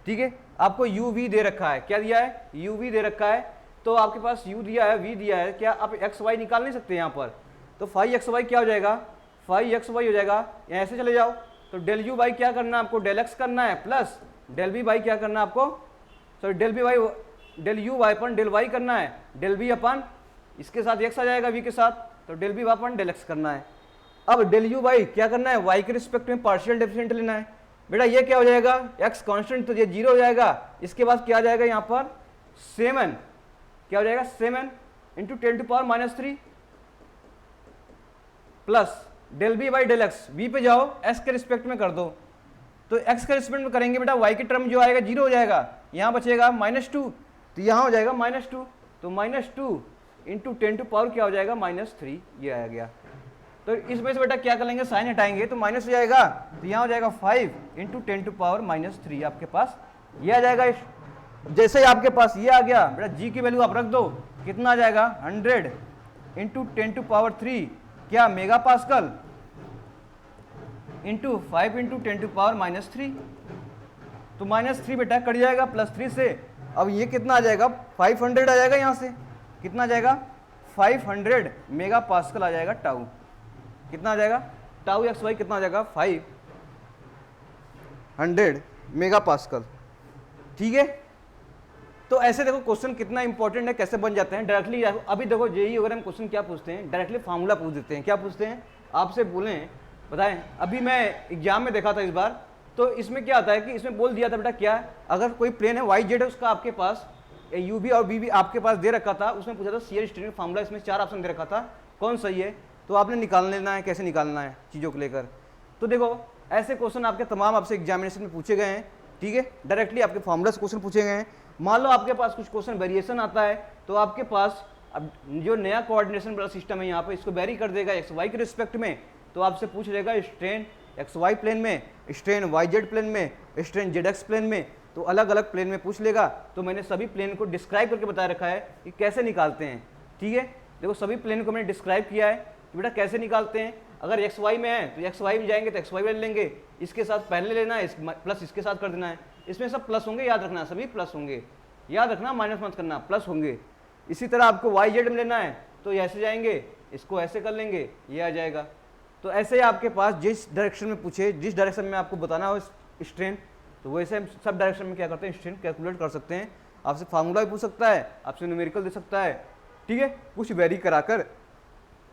ठीक है, आपको यू वी दे रखा है, क्या दिया है यू वी दे रखा है, तो आपके पास u दिया है v दिया है, क्या आप एक्स वाई निकाल नहीं सकते यहाँ पर। तो फाइव एक्स वाई क्या हो जाएगा, फाइव एक्स वाई हो जाएगा, यहाँ ऐसे चले जाओ तो डेल यू बाई क्या करना है आपको, डेल एक्स करना है प्लस डेल बी बाई क्या करना है आपको, sorry del B by del U Y upon del Y करना है, डेल बी अपन इसके साथ एक्स आ जाएगा v के साथ, तो डेल बी अपन डेल एक्स करना है। अब डेल यू बाई क्या करना है, y के रिस्पेक्ट में पार्शियल डेफिनेट लेना है। बेटा ये क्या हो जाएगा, x कांस्टेंट तो ये जीरो हो जाएगा, इसके बाद क्या आ जाएगा यहाँ पर सेवन, क्या हो जाएगा seven into 10 to power minus 3 plus del B by del X, B पे जाओ x के रिस्पेक्ट में कर दो, तो x के रिस्पेक्ट में करेंगे बेटा y के टर्म जो आएगा जीरो हो जाएगा, यहाँ बचेगा माइनस टू, तो यहाँ हो जाएगा माइनस टू, तो minus two into 10 to power क्या हो जाएगा माइनस 3, ये आ गया। तो इसमें से बेटा क्या कर लेंगे, साइन हटाएंगे तो माइनस हो जाएगा, तो यहाँ हो जाएगा 5 इंटू 10⁻³ आपके पास ये आ जाएगा। जैसे ही आपके पास ये आ गया बेटा जी की वैल्यू आप रख दो, कितना आ जाएगा 100 इंटू 10⁻³ क्या मेगा पास्कल इंटू 5 इंटू 10⁻³ तो -3 बेटा कट जाएगा +3 से। अब ये कितना आ जाएगा 500 आ जाएगा, यहाँ से कितना आ जाएगा 500 मेगा पास्कल आ जाएगा टाउ। कितना आ जाएगा टाउ एक्स वाई कितना आ जाएगा 500 मेगा पास्कल। ठीक है, तो ऐसे देखो क्वेश्चन कितना इंपॉर्टेंट है, कैसे बन जाते हैं डायरेक्टली। अभी देखो जेई अगर हम क्वेश्चन क्या पूछते हैं, डायरेक्टली फार्मूला पूछ देते हैं। क्या पूछते हैं आपसे, बोलें बताएं। अभी मैं एग्जाम में देखा था इस बार, तो इसमें क्या आता है कि इसमें बोल दिया था बेटा क्या, अगर कोई प्लेन है वाई जेड है उसका आपके पास यू बी और बी बी आपके पास दे रखा था, उसमें पूछा था शियर स्ट्रेन फार्मूला, इसमें 4 ऑप्शन दे रखा था कौन सही है, तो आपने निकाल लेना है कैसे निकालना है चीज़ों को लेकर। तो देखो ऐसे क्वेश्चन आपके तमाम आपसे एग्जामिनेशन में पूछे गए हैं। ठीक है, डायरेक्टली आपके फार्मूला से क्वेश्चन पूछे गए हैं। मान लो आपके पास कुछ क्वेश्चन वेरिएशन आता है, तो आपके पास अब जो नया कोऑर्डिनेशन वाला सिस्टम है यहाँ पे इसको वेरी कर देगा एक्स वाई के रिस्पेक्ट में, तो आपसे पूछ लेगा स्ट्रेन एक्स वाई प्लेन में, स्ट्रेन वाई जेड प्लेन में, स्ट्रेन जेड एक्स प्लेन में, तो अलग अलग प्लेन में पूछ लेगा। तो मैंने सभी प्लेन को डिस्क्राइब करके बता रखा है कि कैसे निकालते हैं। ठीक है, देखो सभी प्लेन को मैंने डिस्क्राइब किया है कि बेटा कैसे निकालते हैं। अगर एक्स वाई में है तो एक्स वाई में जाएंगे तो एक्स वाई ले लेंगे, इसके साथ पहले लेना है, प्लस इसके साथ कर देना है। इसमें सब प्लस होंगे, याद रखना सभी प्लस होंगे, याद रखना माइनस मत करना, प्लस होंगे। इसी तरह आपको वाई जेड में लेना है तो ऐसे जाएंगे, इसको ऐसे कर लेंगे, ये आ जाएगा। तो ऐसे ही आपके पास जिस डायरेक्शन में पूछे, जिस डायरेक्शन में आपको बताना हो स्ट्रेन, तो वैसे हम सब डायरेक्शन में क्या करते हैं स्ट्रेन कैलकुलेट कर सकते हैं। आपसे फार्मूला भी पूछ सकता है, आपसे न्यूमेरिकल दे सकता है। ठीक है, कुछ वेरी कराकर,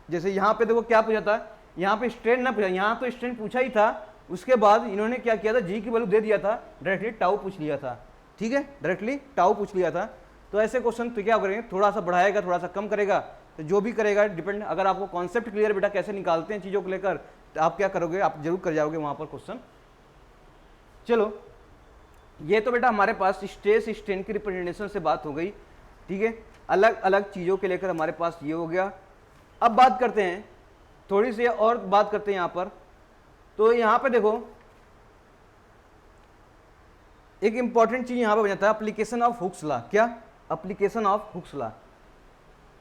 जैसे यहाँ पे देखो क्या पूछा था, यहाँ पे स्ट्रेन ना पूछा, यहाँ तो स्ट्रेन पूछा ही था, उसके बाद इन्होंने क्या किया था जी की वैल्यू दे दिया था, डायरेक्टली टाउ पूछ लिया था। ठीक है, डायरेक्टली टाउ पूछ लिया था। तो ऐसे क्वेश्चन तो क्या करेंगे, थोड़ा सा बढ़ाएगा थोड़ा सा कम करेगा, तो जो भी करेगा डिपेंड। अगर आपको कॉन्सेप्ट क्लियर बेटा कैसे निकालते हैं चीज़ों को लेकर, तो आप क्या करोगे, आप जरूर कर जाओगे वहाँ पर क्वेश्चन। चलो ये तो बेटा हमारे पास स्ट्रेस स्ट्रेन की रिप्रेजेंटेशन से बात हो गई। ठीक है, अलग अलग चीज़ों के लेकर हमारे पास ये हो गया। अब बात करते हैं थोड़ी सी और बात करते हैं यहाँ पर। तो यहाँ पे देखो एक इंपॉर्टेंट चीज यहाँ पे बन जाता है एप्लीकेशन ऑफ हुक्स लॉ। क्या एप्लीकेशन ऑफ हुक्स लॉ,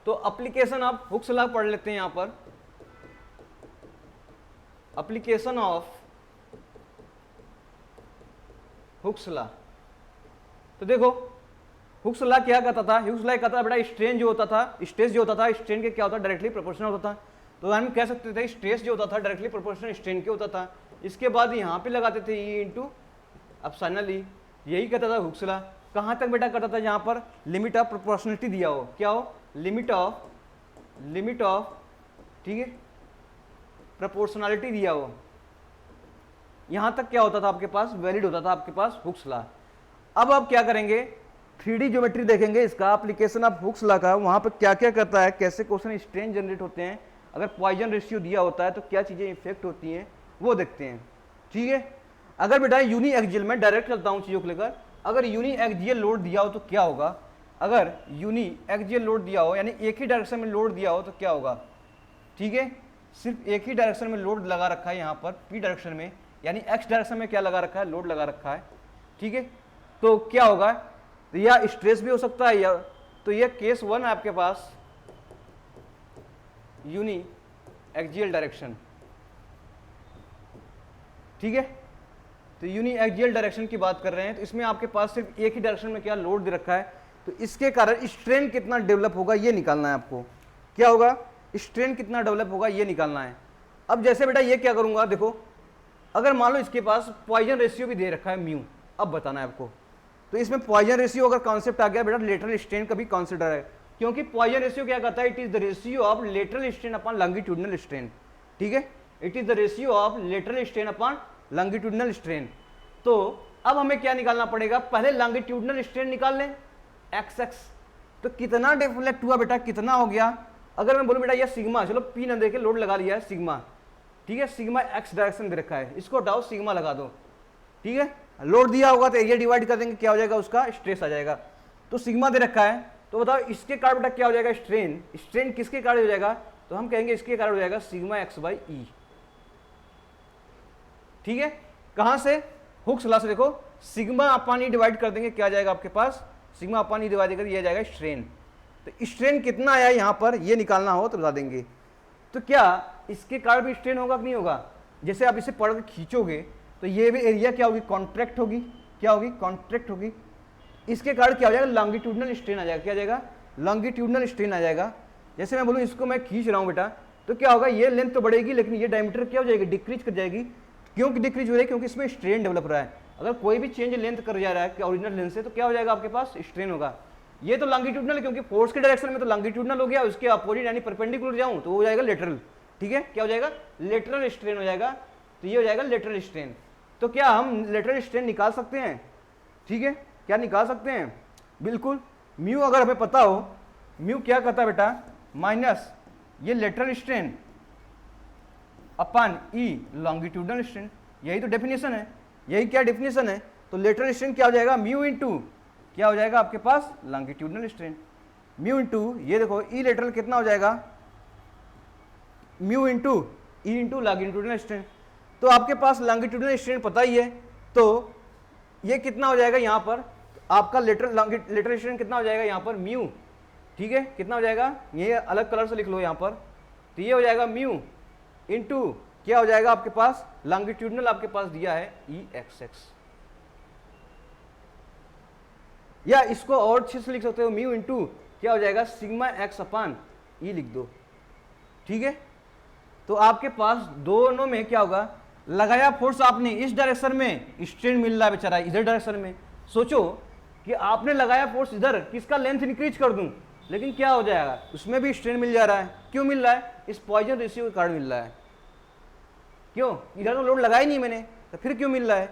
तो एप्लीकेशन ऑफ हुक्स लॉ पढ़ लेते हैं यहाँ पर। एप्लीकेशन ऑफ हुक्स लॉ, तो देखो हुक्स लॉ क्या कहता था, हुक्स लॉ कहता था बेटा स्ट्रेन जो होता था, स्ट्रेस जो होता था स्ट्रेन के क्या होता था, डायरेक्टली प्रोपोर्शनल होता था। तो हम कह सकते थे स्ट्रेस जो होता था डायरेक्टली प्रोपोर्शनल स्ट्रेन के होता था। इसके बाद यहाँ पे लगाते थे ई इंटू एप्सिलॉन ई, यही कहता था हुक्स लॉ। कहाँ तक बेटा करता था, जहाँ पर लिमिट ऑफ प्रोपोर्शनलिटी दिया हो, क्या हो लिमिट ऑफ ठीक है प्रोपोर्शनलिटी दिया हो, यहाँ तक क्या होता था आपके पास वैलिड होता था आपके पास हुक्स लॉ। अब आप क्या करेंगे 3D ज्योमेट्री देखेंगे इसका, एप्लीकेशन ऑफ हुक्स लॉ का, वहाँ पर क्या क्या करता है, कैसे क्वेश्चन स्ट्रेन जनरेट होते हैं, अगर पॉइजन रेशियो दिया होता है तो क्या चीज़ें इफेक्ट होती हैं वो देखते हैं। ठीक है, अगर बेटा यूनी एक्सियल में डायरेक्ट चलता हूँ चीज़ों को लेकर, अगर यूनी एक्सियल लोड दिया हो तो क्या होगा, अगर यूनी एक्सियल लोड दिया हो यानी एक ही डायरेक्शन में लोड दिया हो तो क्या होगा। ठीक है, सिर्फ एक ही डायरेक्शन में लोड लगा रखा है यहाँ पर पी डायरेक्शन में, यानी एक्स डायरेक्शन में क्या लगा रखा है लोड लगा रखा है। ठीक है, तो क्या होगा, तो या स्ट्रेस भी हो सकता है, या तो ये केस 1 है आपके पास यूनी एक्सियल डायरेक्शन। ठीक है, तो यूनी एक्सियल डायरेक्शन की बात कर रहे हैं, तो इसमें आपके पास सिर्फ एक ही डायरेक्शन में क्या लोड दे रखा है, तो इसके कारण स्ट्रेन कितना डेवलप होगा ये निकालना है आपको। क्या होगा स्ट्रेन कितना डेवलप होगा ये निकालना है। अब जैसे बेटा ये क्या करूंगा, देखो अगर मान लो इसके पास पॉइजन रेशियो भी दे रखा है म्यू, अब बताना है आपको, तो इसमें पॉइजन रेशियो अगर कॉन्सेप्ट आ गया बेटा लेटरल स्ट्रेन का भी कंसीडर है, क्योंकि पॉइजन रेशियो क्या कहता है, it is the ratio of lateral strain upon longitudinal strain. ठीक है, it is the ratio of lateral strain upon longitudinal strain. तो अब हमें क्या निकालना पड़ेगा, पहले लॉन्गिट्यूडिनल स्ट्रेन निकाल लें एक्स एक्स, तो कितना डिफ्लेक्ट हुआ बेटा, कितना हो गया। अगर मैं बोलूं बेटा ये सिग्मा, चलो पी न देके लोड लगा लिया है सिग्मा, ठीक है, सिग्मा एक्स डायरेक्शन दे रखा है, इसको हटाओ सिग्मा लगा दो। ठीक है, लोड दिया होगा तो एरिया डिवाइड कर देंगे, क्या हो जाएगा उसका स्ट्रेस आ जाएगा। तो सिग्मा दे रखा है, तो बताओ इसके कारण बेटा क्या हो जाएगा स्ट्रेन, स्ट्रेन किसके कारण हो जाएगा, तो हम कहेंगे इसके कारण हो जाएगा सिग्मा एक्स बाई ई। ठीक है, कहां से? हुक्स लॉ से। देखो सिग्मा अपॉन ई डिवाइड कर देंगे, क्या जाएगा आपके पास? सिग्मा अपॉन ई डिवाइड कर, ये जाएगा स्ट्रेन। तो स्ट्रेन कितना आया यहां पर, ये निकालना हो तो बता देंगे। तो क्या इसके कारण भी स्ट्रेन होगा कि नहीं होगा? जैसे आप इसे पढ़ के खींचोगे तो ये भी एरिया क्या होगी? कॉन्ट्रैक्ट होगी। क्या होगी? कॉन्ट्रैक्ट होगी। इसके कारण क्या हो जाएगा? लॉन्गिट्यूडनल स्ट्रेन आ जाएगा। क्या आ जाएगा? लॉन्गिट्यूडनल स्ट्रेन आ जाएगा। जैसे मैं बोलूँ इसको मैं खींच रहा हूँ बेटा, तो क्या होगा? ये लेंथ तो बढ़ेगी लेकिन ये डायमीटर क्या हो जाएगी? डिक्रीज कर जाएगी। क्यों डिक्रीज हो रही है? क्योंकि इसमें स्ट्रेन डेवलप हो रहा है। अगर कोई भी चेंज लेंथ कर जा रहा है ओरिजिनल लेंथ से, तो क्या हो जाएगा आपके पास? स्ट्रेन होगा। ये तो लॉन्गिट्यूडनल है, क्योंकि फोर्स के डायरेक्शन में तो लॉन्गिट्यूडनल हो गया, उसके अपोजिट यानी परपेंडिकुलर जाऊं तो वो हो जाएगा लेटरल। ठीक है, क्या हो जाएगा? लेटरल स्ट्रेन हो जाएगा। तो ये हो जाएगा लेटरल स्ट्रेन। तो क्या हम लेटरल स्ट्रेन निकाल सकते हैं? ठीक है, क्या निकाल सकते हैं? बिल्कुल। म्यू अगर हमें पता हो, म्यू क्या कहता है बेटा? माइनस ये लेटरल स्ट्रेन अपन ई लॉन्गिट्यूडनल स्ट्रेन। यही तो डेफिनेशन है। यही क्या डेफिनेशन है? तो लेटरल स्ट्रेन क्या हो जाएगा? म्यू इंटू क्या हो जाएगा आपके पास? Longitudinal strain. म्यू इंटू ये देखो ई लेटरल कितना हो जाएगा? Mu into E into longitudinal strain. तो आपके पास लॉन्गिट्यूडनल स्ट्रेन पता ही है, तो ये कितना हो जाएगा यहाँ पर? आपका लेटरल स्ट्रेन कितना हो जाएगा यहाँ पर? म्यू। ठीक है, कितना हो जाएगा? ये अलग कलर से लिख लो यहाँ पर। तो ये हो जाएगा म्यू इंटू क्या हो जाएगा आपके पास? लॉन्गिट्यूडनल आपके पास दिया है ई एक्स एक्स, या इसको और अच्छे से लिख सकते हो, म्यू इंटू क्या हो जाएगा? सिग्मा एक्स अपान ई लिख दो। ठीक है, तो आपके पास दोनों में क्या होगा? लगाया फोर्स आपने इस डायरेक्शन में, स्ट्रेन मिल रहा है बेचारा इधर डायरेक्शन में। सोचो कि आपने लगाया फोर्स इधर, किसका लेंथ इंक्रीज कर दूं, लेकिन क्या हो जाएगा? उसमें भी स्ट्रेन मिल जा रहा है। क्यों मिल रहा है? इस पॉइजन रेशियो के कारण मिल रहा है। क्यों? इधर तो लोड लगा ही नहीं मैंने, तो फिर क्यों मिल रहा है?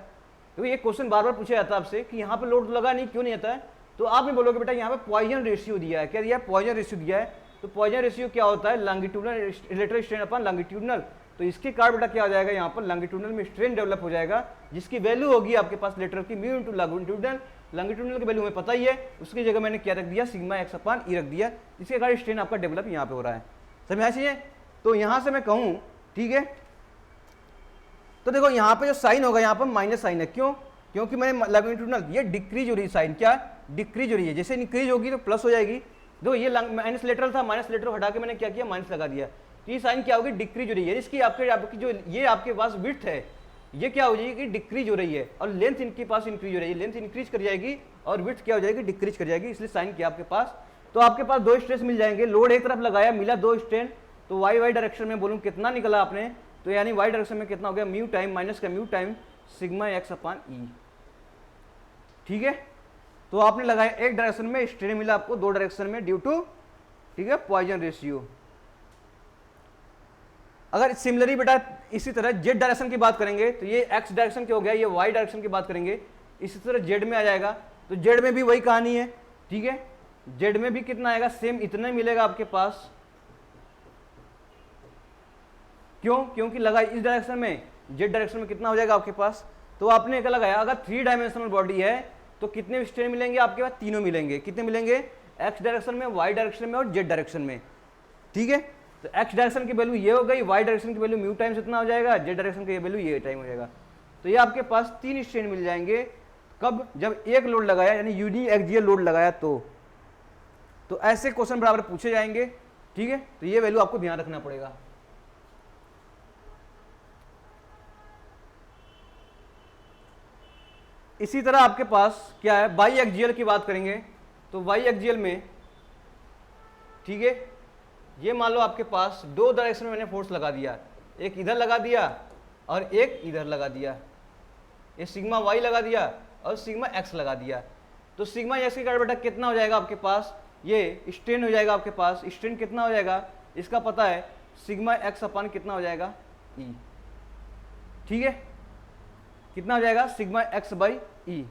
तो ये क्वेश्चन बार बार पूछा जाता है आपसे कि यहाँ पे लोड लगा नहीं, क्यों नहीं आता है? तो आप नहीं बोलोगे बेटा यहाँ पे पॉइजन रेशियो दिया है। क्या दिया है? पॉइजन रेशियो दिया है। तो पॉइजन रेशियो क्या होता है? लॉन्गिट्यूडनल लेटरल स्ट्रेन अपन लॉन्गिट्यूडनल। तो इसके कारण बेटा क्या हो जाएगा? यहाँ पर लॉन्गिट्यूडनल में स्ट्रेन डेवलप हो जाएगा, जिसकी वैल्यू होगी आपके पास लेटरल की म्यू इंटू लॉन्गिट्यूडनल। लॉन्गिट्यूडनल की वैल्यू हमें पता ही है, उसकी जगह मैंने क्या रख दिया? सिग्मा एक्स अपान ई रख दिया, जिसके कारण स्ट्रेन आपका डेवलप यहाँ पे हो रहा है। समझ चाहिए? तो यहाँ से मैं कहूँ, ठीक है, तो देखो यहाँ पे जो साइन होगा यहाँ पर माइनस साइन है। क्यों? क्योंकि मैंने लॉन्गिट्यूडनल ये डिक्रीज हो रही है, साइन क्या डिक्रीज हो रही है। जैसे इंक्रीज होगी तो प्लस हो जाएगी। देखो ये माइनस लेटरल था, माइनस लेटरल हटा के मैंने क्या किया? माइनस लगा दिया। तो ये साइन क्या होगी? डिक्रीज हो रही है। इसकी आपकी जो ये आपके पास विड्थ है, ये क्या हो जाएगी? डिक्रीज हो रही है। और लेंथ इनके पास इंक्रीज हो रही है, लेंथ इंक्रीज कर जाएगी और विड्थ क्या हो जाएगी? डिक्रीज कर जाएगी। इसलिए साइन किया आपके पास। तो आपके पास दो स्ट्रेस मिल जाएंगे। लोड एक तरफ लगाया, मिला दो स्ट्रेन, तो वाई वाई डायरेक्शन में बोलूँ कितना निकला आपने? तो यानी वाई डायरेक्शन में कितना हो गया? म्यू टाइम माइनस का म्यू टाइम सिग्मा एक्स अपान ई। ठीक है, तो आपने लगाया एक डायरेक्शन में, स्ट्रेन मिला आपको दो डायरेक्शन में ड्यू टू, ठीक है, पॉइजन रेशियो। अगर सिमिलरली बेटा इसी तरह जेड डायरेक्शन की बात करेंगे तो ये एक्स डायरेक्शन के हो गया, ये वाई डायरेक्शन की बात करेंगे, इसी तरह जेड में आ जाएगा। तो जेड में भी वही कहानी है। ठीक है, जेड में भी कितना आएगा? सेम इतना ही मिलेगा आपके पास। क्यों? क्योंकि लगा इस डायरेक्शन में, जेड डायरेक्शन में कितना हो जाएगा आपके पास? तो आपने क्या लगाया? अगर 3 डायमेंशनल बॉडी है तो कितने स्ट्रेन मिलेंगे आपके पास? तीनों मिलेंगे। कितने मिलेंगे? एक्स डायरेक्शन में, वाई डायरेक्शन में और जेड डायरेक्शन में। ठीक है, तो एक्स डायरेक्शन की वैल्यू ये हो गई, वाई डायरेक्शन की वैल्यू म्यू टाइम्स इतना हो जाएगा, जेड डायरेक्शन की वैल्यू ये टाइम हो जाएगा। तो ये आपके पास 3 स्ट्रेन मिल जाएंगे। कब? जब एक लोड लगाया, यानी यूनि एक्सियल लोड लगाया तो ऐसे क्वेश्चन बराबर पूछे जाएंगे। ठीक है, तो ये वैल्यू आपको ध्यान रखना पड़ेगा। इसी तरह आपके पास क्या है? बाई एक्सियल की बात करेंगे तो बाई एक्सियल में, ठीक है, ये मान लो आपके पास दो डायरेक्शन में मैंने फोर्स लगा दिया, एक इधर लगा दिया और एक इधर लगा दिया। ये सिग्मा वाई लगा दिया और सिग्मा एक्स लगा दिया। तो सिग्मा एक्स के कारण बेटा कितना हो जाएगा आपके पास? ये स्ट्रेन हो जाएगा आपके पास। स्ट्रेन कितना हो जाएगा इसका पता है, सिग्मा एक्स अपान कितना हो जाएगा? ई। ठीक है, कितना हो जाएगा? Sigma X by E.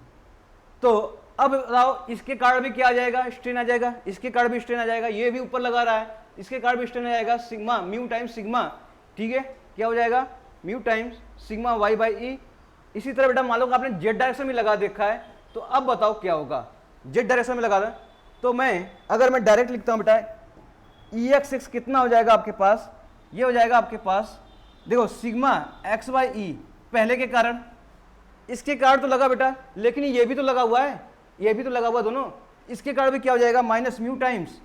तो अब बताओ इसके कारण भी क्या आ जाएगा? स्ट्रेन आ जाएगा। इसके कारण भी स्ट्रेन आ जाएगा। ये भी ऊपर लगा रहा है, इसके कारण भी स्ट्रेन आ जाएगा। सिग्मा म्यू टाइम्स सिग्मा, ठीक है, क्या हो जाएगा? Mu times sigma Y by E. इसी तरह बेटा मान लो कि आपने जेड डायरेक्शन में लगा देखा है, तो अब बताओ क्या होगा? जेड डायरेक्शन में लगा था तो मैं अगर मैं डायरेक्ट लिखता हूं बेटा, ई एक्स एक्स कितना हो जाएगा आपके पास, ये हो जाएगा आपके पास, देखो सिग्मा एक्स बाई ई, पहले के कारण, इसके कारण तो लगा बेटा, लेकिन ये भी तो लगा हुआ है, ये भी तो लगा हुआ दोनों, इसके कारण भी क्या हो जाएगा minus mu times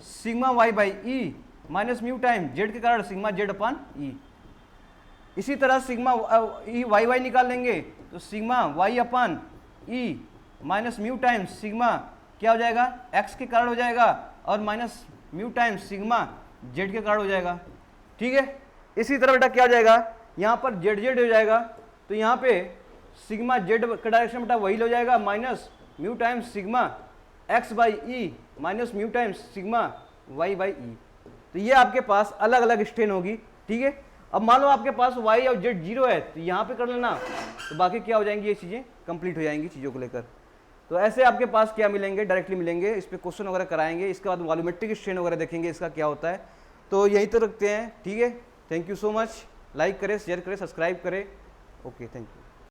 sigma Y by E minus mu time Z के कारण सिग्मा जेड अपान ई। इसी तरह सिग्मा ई वाई वाई निकाल लेंगे तो सिग्मा वाई अपान ई माइनस म्यू टाइम्स सिग्मा क्या हो जाएगा एक्स के कारण हो जाएगा और minus mu times sigma Z के कारण हो जाएगा। ठीक है, इसी तरह बेटा क्या हो जाएगा, यहाँ पर जेड जेड हो जाएगा तो यहाँ पे सिग्मा जेड का डायरेक्शन बेटा वही हो जाएगा minus mu times sigma X by E minus mu times sigma Y by E. तो ये आपके पास अलग अलग स्ट्रेन होगी। ठीक है, अब मान लो आपके पास y और z जीरो है तो यहाँ पे कर लेना, तो बाकी क्या हो जाएंगी, ये चीज़ें कंप्लीट हो जाएंगी चीज़ों को लेकर। तो ऐसे आपके पास क्या मिलेंगे, डायरेक्टली मिलेंगे, इस पर क्वेश्चन वगैरह कराएंगे, इसके बाद वॉल्यूमेट्रिक स्ट्रेन वगैरह देखेंगे इसका क्या होता है। तो यहीं तो रखते हैं। ठीक है, thank you so much, like करें, शेयर करें, सब्सक्राइब करें। Okay, thank you.